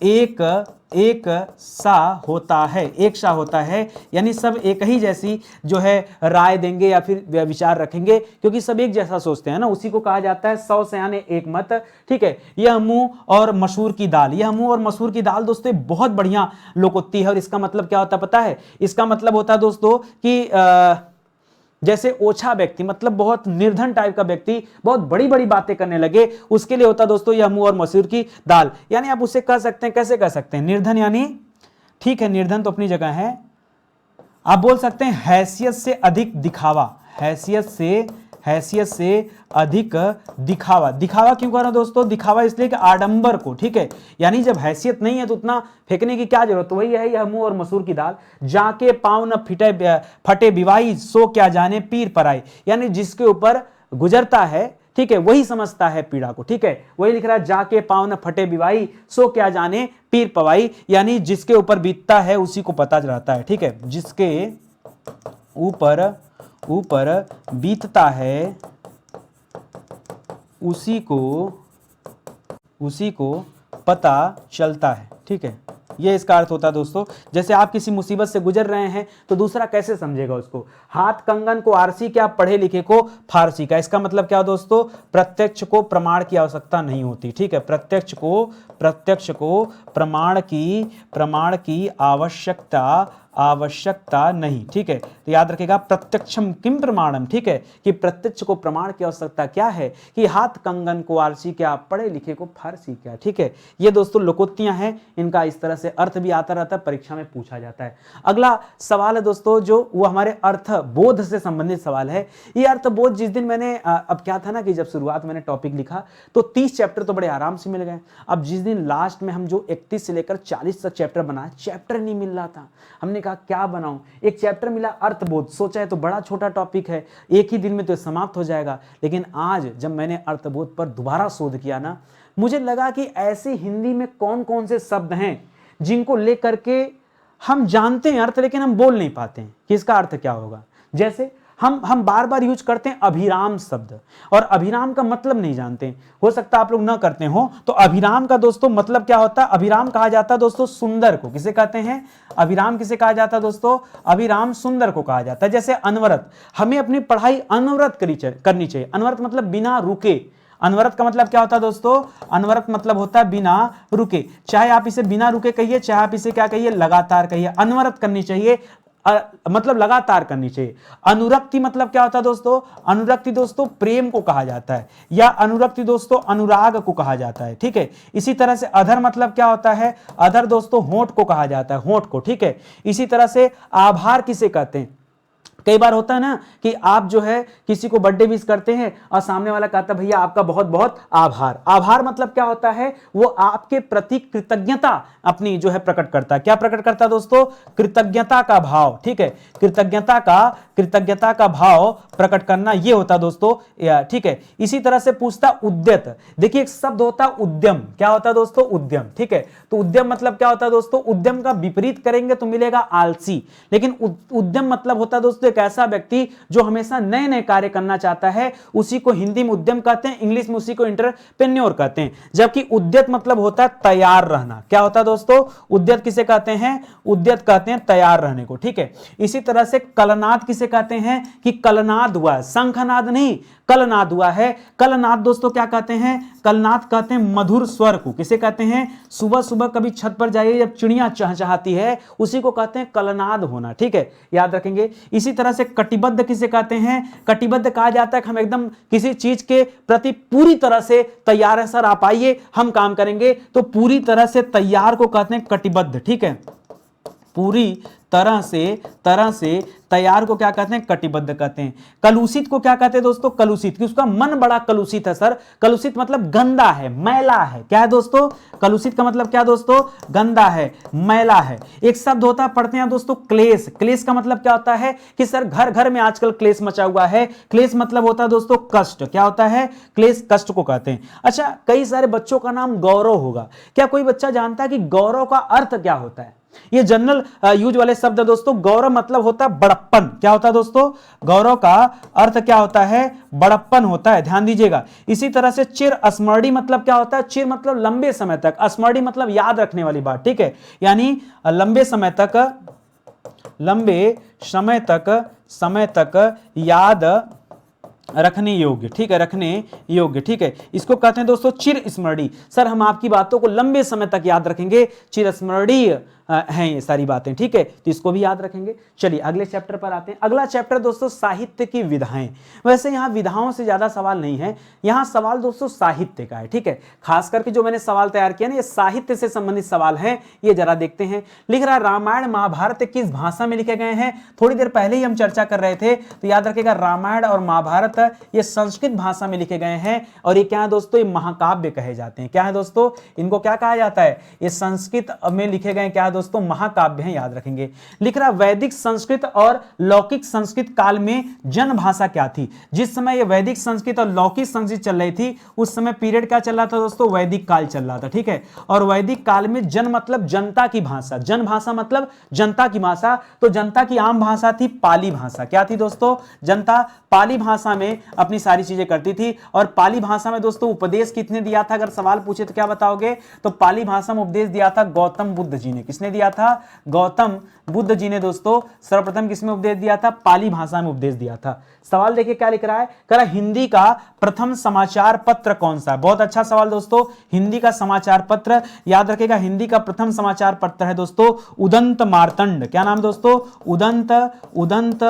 एक एक सा होता है, एक सा होता है, यानी सब एक ही जैसी जो है राय देंगे या फिर विचार रखेंगे, क्योंकि सब एक जैसा सोचते हैं ना, उसी को कहा जाता है 100 सयाने एक मत। ठीक है, यह मूंग और मसूर की दाल, यह मूंग और मसूर की दाल दोस्तों बहुत बढ़िया लोकोक्ति है। और इसका मतलब क्या होता है पता है? इसका मतलब होता है दोस्तों कि जैसे ओछा व्यक्ति, मतलब बहुत निर्धन टाइप का व्यक्ति बहुत बड़ी बड़ी बातें करने लगे, उसके लिए होता दोस्तों यह मूंग और मसूर की दाल। यानी आप उसे कह सकते हैं, कैसे कह सकते हैं? निर्धन यानी, ठीक है, निर्धन तो अपनी जगह है, आप बोल सकते हैं हैसियत से अधिक दिखावा, हैसियत से अधिक दिखावा। दिखावा क्यों कर रहा हूं दोस्तों? दिखावा इसलिए कि आडंबर को, ठीक है, यानी जब हैसियत नहीं है तो उतना फेंकने की क्या जरूरत? तो वही है यह मूंग और मसूर की दाल। जाके पांव न फटे विवाही, सो क्या जाने पीर पराई, यानी जिसके ऊपर गुजरता है, ठीक है, वही समझता है पीड़ा को। ठीक है, वही लिख रहा है, जाके पांव न फटे विवाही, सो क्या जाने पीर पवाई, यानी जिसके ऊपर बीतता है उसी को पता रहता है। ठीक है, जिसके ऊपर बीतता है उसी को पता चलता है। ठीक है, ये इसका अर्थ होता है दोस्तों। जैसे आप किसी मुसीबत से गुजर रहे हैं तो दूसरा कैसे समझेगा उसको? हाथ कंगन को आरसी क्या, पढ़े लिखे को फारसी का। इसका मतलब क्या दोस्तों? प्रत्यक्ष को प्रमाण की आवश्यकता नहीं होती। ठीक है, प्रत्यक्ष को प्रमाण की आवश्यकता नहीं। ठीक है, तो याद रखिएगा, प्रत्यक्षम किम प्रमाणम। ठीक है, कि प्रत्यक्ष को प्रमाण की आवश्यकता क्या है? कि हाथ कंगन को आरसी क्या, पढ़े लिखे को फारसी क्या। ठीक है, ये दोस्तों लोकोक्तियां हैं, इनका इस तरह से अर्थ भी आता रहता है, परीक्षा में पूछा जाता है। अगला सवाल है दोस्तों जो वो हमारे अर्थ बोध से संबंधित सवाल है। ये अर्थ बोध जिस दिन मैंने अब क्या था ना कि जब शुरुआत मैंने टॉपिक लिखा तो 30 चैप्टर तो बड़े आराम से मिल गए। अब जिस दिन लास्ट में हम जो 31 से लेकर 40 तक चैप्टर बनाए, चैप्टर नहीं मिल रहा था। हमने कहा क्या बनाऊं? एक चैप्टर मिला अर्थबोध, सोचा है तो बड़ा छोटा टॉपिक है, एक ही दिन में तो समाप्त हो जाएगा। लेकिन आज जब मैंने अर्थबोध पर दोबारा शोध किया ना, मुझे लगा कि ऐसे हिंदी में कौन कौन से शब्द हैं जिनको लेकर के हम जानते हैं अर्थ, लेकिन हम बोल नहीं पाते हैं कि इसका अर्थ क्या होगा। जैसे हम बार बार यूज करते हैं अभिराम शब्द, और अभिराम का मतलब नहीं जानते। हो सकता है आप लोग ना करते हो, तो अभिराम का दोस्तों मतलब क्या होता है? अभिराम कहा जाता है दोस्तों सुंदर को। किसे कहते हैं? अभिराम किसे कहा जाता है दोस्तों? अभिराम सुंदर को कहा जाता है। जैसे अनवरत, हमें अपनी पढ़ाई अनवरत करनी चाहिए। अनवरत मतलब बिना रुके। अनवरत का मतलब क्या होता है दोस्तों? अनवरत मतलब होता है बिना रुके। चाहे आप इसे बिना रुके कहिए, चाहे आप इसे क्या कहिए, लगातार कहिए, अनवरत करनी चाहिए, मतलब लगातार करनी चाहिए। अनुरक्ति मतलब क्या होता है दोस्तों? अनुरक्ति दोस्तों प्रेम को कहा जाता है, या अनुरक्ति दोस्तों अनुराग को कहा जाता है। ठीक है, इसी तरह से अधर मतलब क्या होता है? अधर दोस्तों होंठ को कहा जाता है, होंठ को। ठीक है, इसी तरह से आभार किसे कहते हैं? कई बार होता है ना कि आप जो है किसी को बर्थडे विश करते हैं और सामने वाला कहता है भैया आपका बहुत बहुत आभार। आभार मतलब क्या होता है? वो आपके प्रति कृतज्ञता अपनी जो है प्रकट करता है। क्या प्रकट करता है दोस्तों? कृतज्ञता का भाव। ठीक है, कृतज्ञता का भाव प्रकट करना, ये होता है दोस्तों। ठीक है, इसी तरह से पूछता उद्यत। देखिए एक शब्द होता है उद्यम। क्या होता है दोस्तों? उद्यम। ठीक है, तो उद्यम मतलब क्या होता है दोस्तों? उद्यम का विपरीत करेंगे तो मिलेगा आलसी, लेकिन उद्यम मतलब होता है दोस्तों एक ऐसा व्यक्ति जो हमेशा नए नए कार्य करना चाहता है, उसी को हिंदी में उद्यम कहते हैं, इंग्लिश में उसी को एंटरप्रेन्योर कहते हैं। जबकि उद्यत मतलब होता है तैयार रहना। क्या होता है दोस्तों? उद्यत किसे कहते हैं? उद्यत कहते हैं तैयार रहने को। ठीक है, इसी तरह से कलनाद किसे कहते हैं? कि कलनाद हुआ है, शंखनाद नहीं, कलनाद हुआ है। कलनाद दोस्तों क्या कहते हैं? कलनाद कहते हैं मधुर स्वर को। किसे कहते हैं? सुबह सुबह कभी छत पर जाइए जब चिड़िया चहचहाती है, उसी को कहते हैं कलनाद होना। ठीक है, याद रखेंगे। इसी तरह से कटिबद्ध किसे कहते हैं? कटिबद्ध कहा जाता है कि हम एकदम किसी चीज के प्रति पूरी तरह से तैयार है, सर आप आइए हम काम करेंगे, तो पूरी तरह से तैयार को कहते हैं कटिबद्ध। ठीक है, पूरी तरह से तैयार को क्या कहते हैं? कटिबद्ध कहते हैं। कलुषित को क्या कहते हैं दोस्तों? कलुषित, कि उसका मन बड़ा कलुषित है। सर कलुषित मतलब गंदा है, मैला है। क्या है दोस्तों? कलुषित का मतलब क्या दोस्तों? गंदा है, मैला है। एक शब्द होता है, पढ़ते हैं दोस्तों, क्लेश। क्लेश का मतलब क्या होता है? कि सर घर घर में आजकल क्लेश मचा हुआ है। क्लेश मतलब होता है दोस्तों कष्ट। क्या होता है? क्लेश, कष्ट को कहते हैं। अच्छा, कई सारे बच्चों का नाम गौरव होगा। क्या कोई बच्चा जानता है कि गौरव का अर्थ क्या होता है? ये जनरल यूज वाले शब्द है दोस्तों। गौरव मतलब होता है बड़प्पन। क्या होता है दोस्तों? गौरव का अर्थ क्या होता है? बड़प्पन होता है, ध्यान दीजिएगा। इसी तरह से चिर स्मरणीय मतलब क्या होता है? चिर मतलब लंबे समय तक, स्मरणीय मतलब याद रखने वाली बात, ठीक है, यानी लंबे समय तक याद रखने योग्य, ठीक है, रखने योग्य, ठीक है। इसको कहते हैं दोस्तों चिर स्मरणीय। सर हम आपकी बातों को लंबे समय तक याद रखेंगे, चिर स्मरणीय हैं ये सारी बातें, ठीक है, तो इसको भी याद रखेंगे। चलिए अगले चैप्टर पर आते हैं। अगला चैप्टर दोस्तों साहित्य की विधाएं। वैसे यहाँ विधाओं से ज्यादा सवाल नहीं है, यहाँ सवाल दोस्तों साहित्य का है, ठीक है। खास करके जो मैंने सवाल तैयार किया ना, ये साहित्य से संबंधित सवाल हैं, ये जरा देखते हैं। लिख रहा है रामायण महाभारत किस भाषा में लिखे गए हैं? थोड़ी देर पहले ही हम चर्चा कर रहे थे, तो याद रखिएगा रामायण और महाभारत ये संस्कृत भाषा में लिखे गए हैं। और ये क्या है दोस्तों? ये महाकाव्य कहे जाते हैं। क्या है दोस्तों? इनको क्या कहा जाता है? ये संस्कृत में लिखे गए क्या है दोस्तों? महाकाव्य हैं, याद रखेंगे। लिख रहा वैदिक संस्कृत और लौकिक संस्कृत काल में जन भाषा क्या थी? जिस समय ये वैदिक संस्कृत और लौकिक संस्कृत चल रही थी, उस समय पीरियड क्या चल रहा था दोस्तों? वैदिक काल चल रहा था, ठीक है। और वैदिक काल में जन मतलब जनता की भाषा, जन भाषा मतलब जनता की भाषा, तो जनता की आम भाषा थी पाली भाषा। क्या थी दोस्तों? जनता पाली भाषा में अपनी सारी चीजें करती थी। और पाली भाषा में दोस्तों उपदेश किसने दिया था? अगर सवाल पूछे तो क्या बताओगे? तो पाली भाषा में उपदेश दिया था गौतम बुद्ध जी ने। किसने दिया था? गौतम बुद्ध जी ने दोस्तों सर्वप्रथम किसमें उपदेश दिया था? पाली भाषा में उपदेश दिया था। सवाल देखिए क्या लिख रहा है, कह रहा हिंदी का प्रथम समाचार पत्र कौन सा है? बहुत अच्छा सवाल दोस्तों। हिंदी का समाचार पत्र, याद रखेगा हिंदी का प्रथम समाचार पत्र है दोस्तों उदंत मार्तंड। क्या नाम दोस्तों? उदंत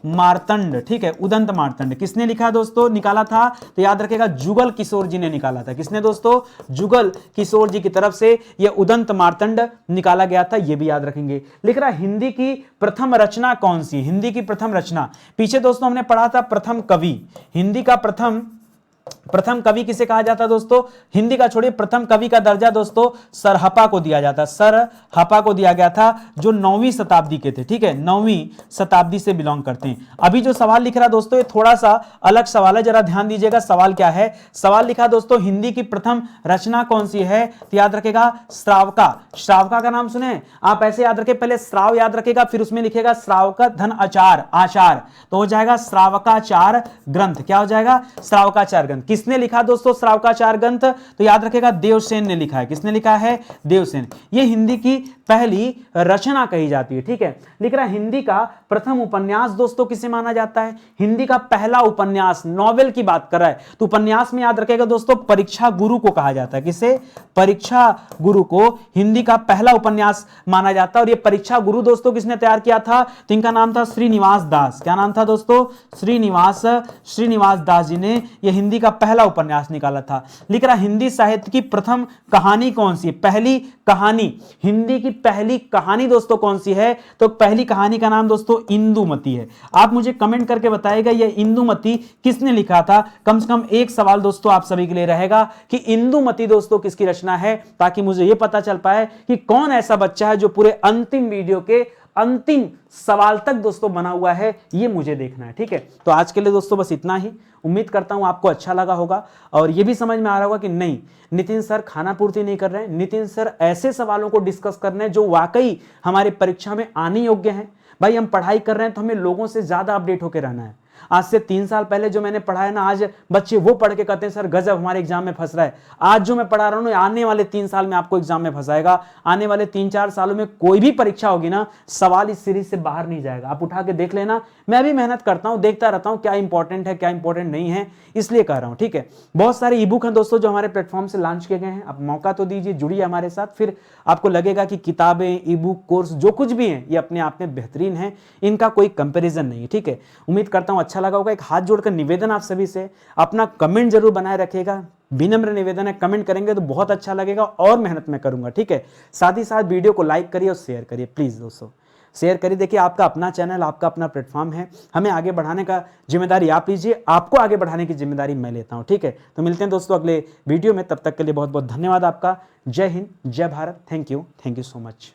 मार्तंड, ठीक है, उदंत मार्तंड। किसने लिखा दोस्तों? निकाला था, तो याद रखेगा जुगल किशोर जी ने निकाला था। किसने दोस्तों? जुगल किशोर जी की तरफ से यह उदंत मार्तंड निकाला गया था, यह भी याद रखेंगे। लिख रहा हिंदी की प्रथम रचना कौन सी? हिंदी की प्रथम रचना, पीछे दोस्तों हमने पढ़ा था प्रथम कवि। हिंदी का प्रथम कवि किसे कहा जाता है दोस्तों? हिंदी का छोड़िए, प्रथम कवि का दर्जा दोस्तों सरहपा को दिया जाता है। सरहपा को दिया गया था, जो 9वीं शताब्दी के थे, ठीक है, 9वीं शताब्दी से बिलोंग करते हैं। अभी जो सवाल लिख रहा दोस्तों ये थोड़ा सा अलग सवाल है, जरा ध्यान दीजिएगा। सवाल क्या है? सवाल लिखा दोस्तों हिंदी की प्रथम रचना कौन सी है? तो याद रखेगा श्रावका। श्रावका का नाम सुने आप? ऐसे याद रखे, पहले श्राव याद रखेगा, फिर उसमें लिखेगा श्रावका धन आचार, तो हो जाएगा श्रावकाचार ग्रंथ। क्या हो जाएगा? श्रावकाचार ग्रंथ। किसने लिखा दोस्तों श्रावकाचार ग्रंथ? तो याद रखेगा देवसेन ने लिखा है। किसने लिखा है? देवसेन। ये हिंदी की पहली रचना कही जाती है, ठीक है। लिख रहा हिंदी का प्रथम उपन्यास दोस्तों किसे माना जाता है? हिंदी का पहला उपन्यास, नॉवेल की बात कर रहा है, तो उपन्यास में याद रखेगा दोस्तों परीक्षा गुरु को कहा जाता है। किसे? परीक्षा गुरु को हिंदी का पहला उपन्यास माना जाता है। और ये परीक्षा गुरु दोस्तों किसने तैयार किया था? तो इनका नाम था श्रीनिवास दास। क्या नाम था दोस्तों? श्रीनिवास दास जी ने यह हिंदी का पहला उपन्यास निकाला था। लिख रहा हिंदी साहित्य की प्रथम कहानी कौन सी है? पहली कहानी, हिंदी की पहली कहानी दोस्तों कौन सी है? तो पहली कहानी का नाम दोस्तों इंदुमती है। आप मुझे कमेंट करके बताइएगा यह इंदुमती किसने लिखा था। कम से कम एक सवाल दोस्तों आप सभी के लिए रहेगा कि इंदुमती दोस्तों किसकी रचना है, ताकि मुझे यह पता चल पाए कि कौन ऐसा बच्चा है जो पूरे अंतिम वीडियो के अंतिम सवाल तक दोस्तों बना हुआ है, ये मुझे देखना है, ठीक है। तो आज के लिए दोस्तों बस इतना ही। उम्मीद करता हूं आपको अच्छा लगा होगा और ये भी समझ में आ रहा होगा कि नहीं, नितिन सर खाना पूर्ति नहीं कर रहे हैं, नितिन सर ऐसे सवालों को डिस्कस कर रहे हैं जो वाकई हमारे परीक्षा में आने योग्य हैं। भाई हम पढ़ाई कर रहे हैं तो हमें लोगों से ज्यादा अपडेट होकर रहना है। आज से 3 साल पहले जो मैंने पढ़ाया ना, आज बच्चे वो पढ़ के कहते हैं सर गजब हमारे एग्जाम में फंस रहा है। आज जो मैं पढ़ा रहा हूं आने वाले 3 साल में आपको एग्जाम में फंसाएगा। आने वाले 3-4 सालों में कोई भी परीक्षा होगी ना, सवाल इस सीरीज से बाहर नहीं जाएगा। आप उठा के देख लेना। मैं भी मेहनत करता हूं, देखता रहता हूं क्या इंपॉर्टेंट है क्या इंपॉर्टेंट नहीं है, इसलिए कह रहा हूं, ठीक है। बहुत सारे ई बुक हैं दोस्तों जो हमारे प्लेटफॉर्म से लॉन्च किए गए हैं। आप मौका तो दीजिए, जुड़िए हमारे साथ, फिर आपको लगेगा कि किताबें, ई बुक, कोर्स जो कुछ भी हैं ये अपने आप में बेहतरीन है, इनका कोई कंपेरिजन नहीं है, ठीक है। उम्मीद करता हूं अच्छा लगा होगा। एक हाथ जोड़कर निवेदन आप सभी से, अपना कमेंट जरूर बनाए रखिएगा। विनम्र निवेदन है, कमेंट करेंगे तो बहुत अच्छा लगेगा और मेहनत मैं करूंगा, ठीक है। साथ ही साथ वीडियो को लाइक करिए और शेयर करिए, प्लीज दोस्तों शेयर करिए। देखिए आपका अपना चैनल, आपका अपना प्लेटफॉर्म है, हमें आगे बढ़ाने का जिम्मेदारी आप लीजिए, आपको आगे बढ़ाने की जिम्मेदारी मैं लेता हूं, ठीक है। तो मिलते हैं दोस्तों अगले वीडियो में, तब तक के लिए बहुत बहुत धन्यवाद आपका। जय हिंद, जय Bharat, thank you so much.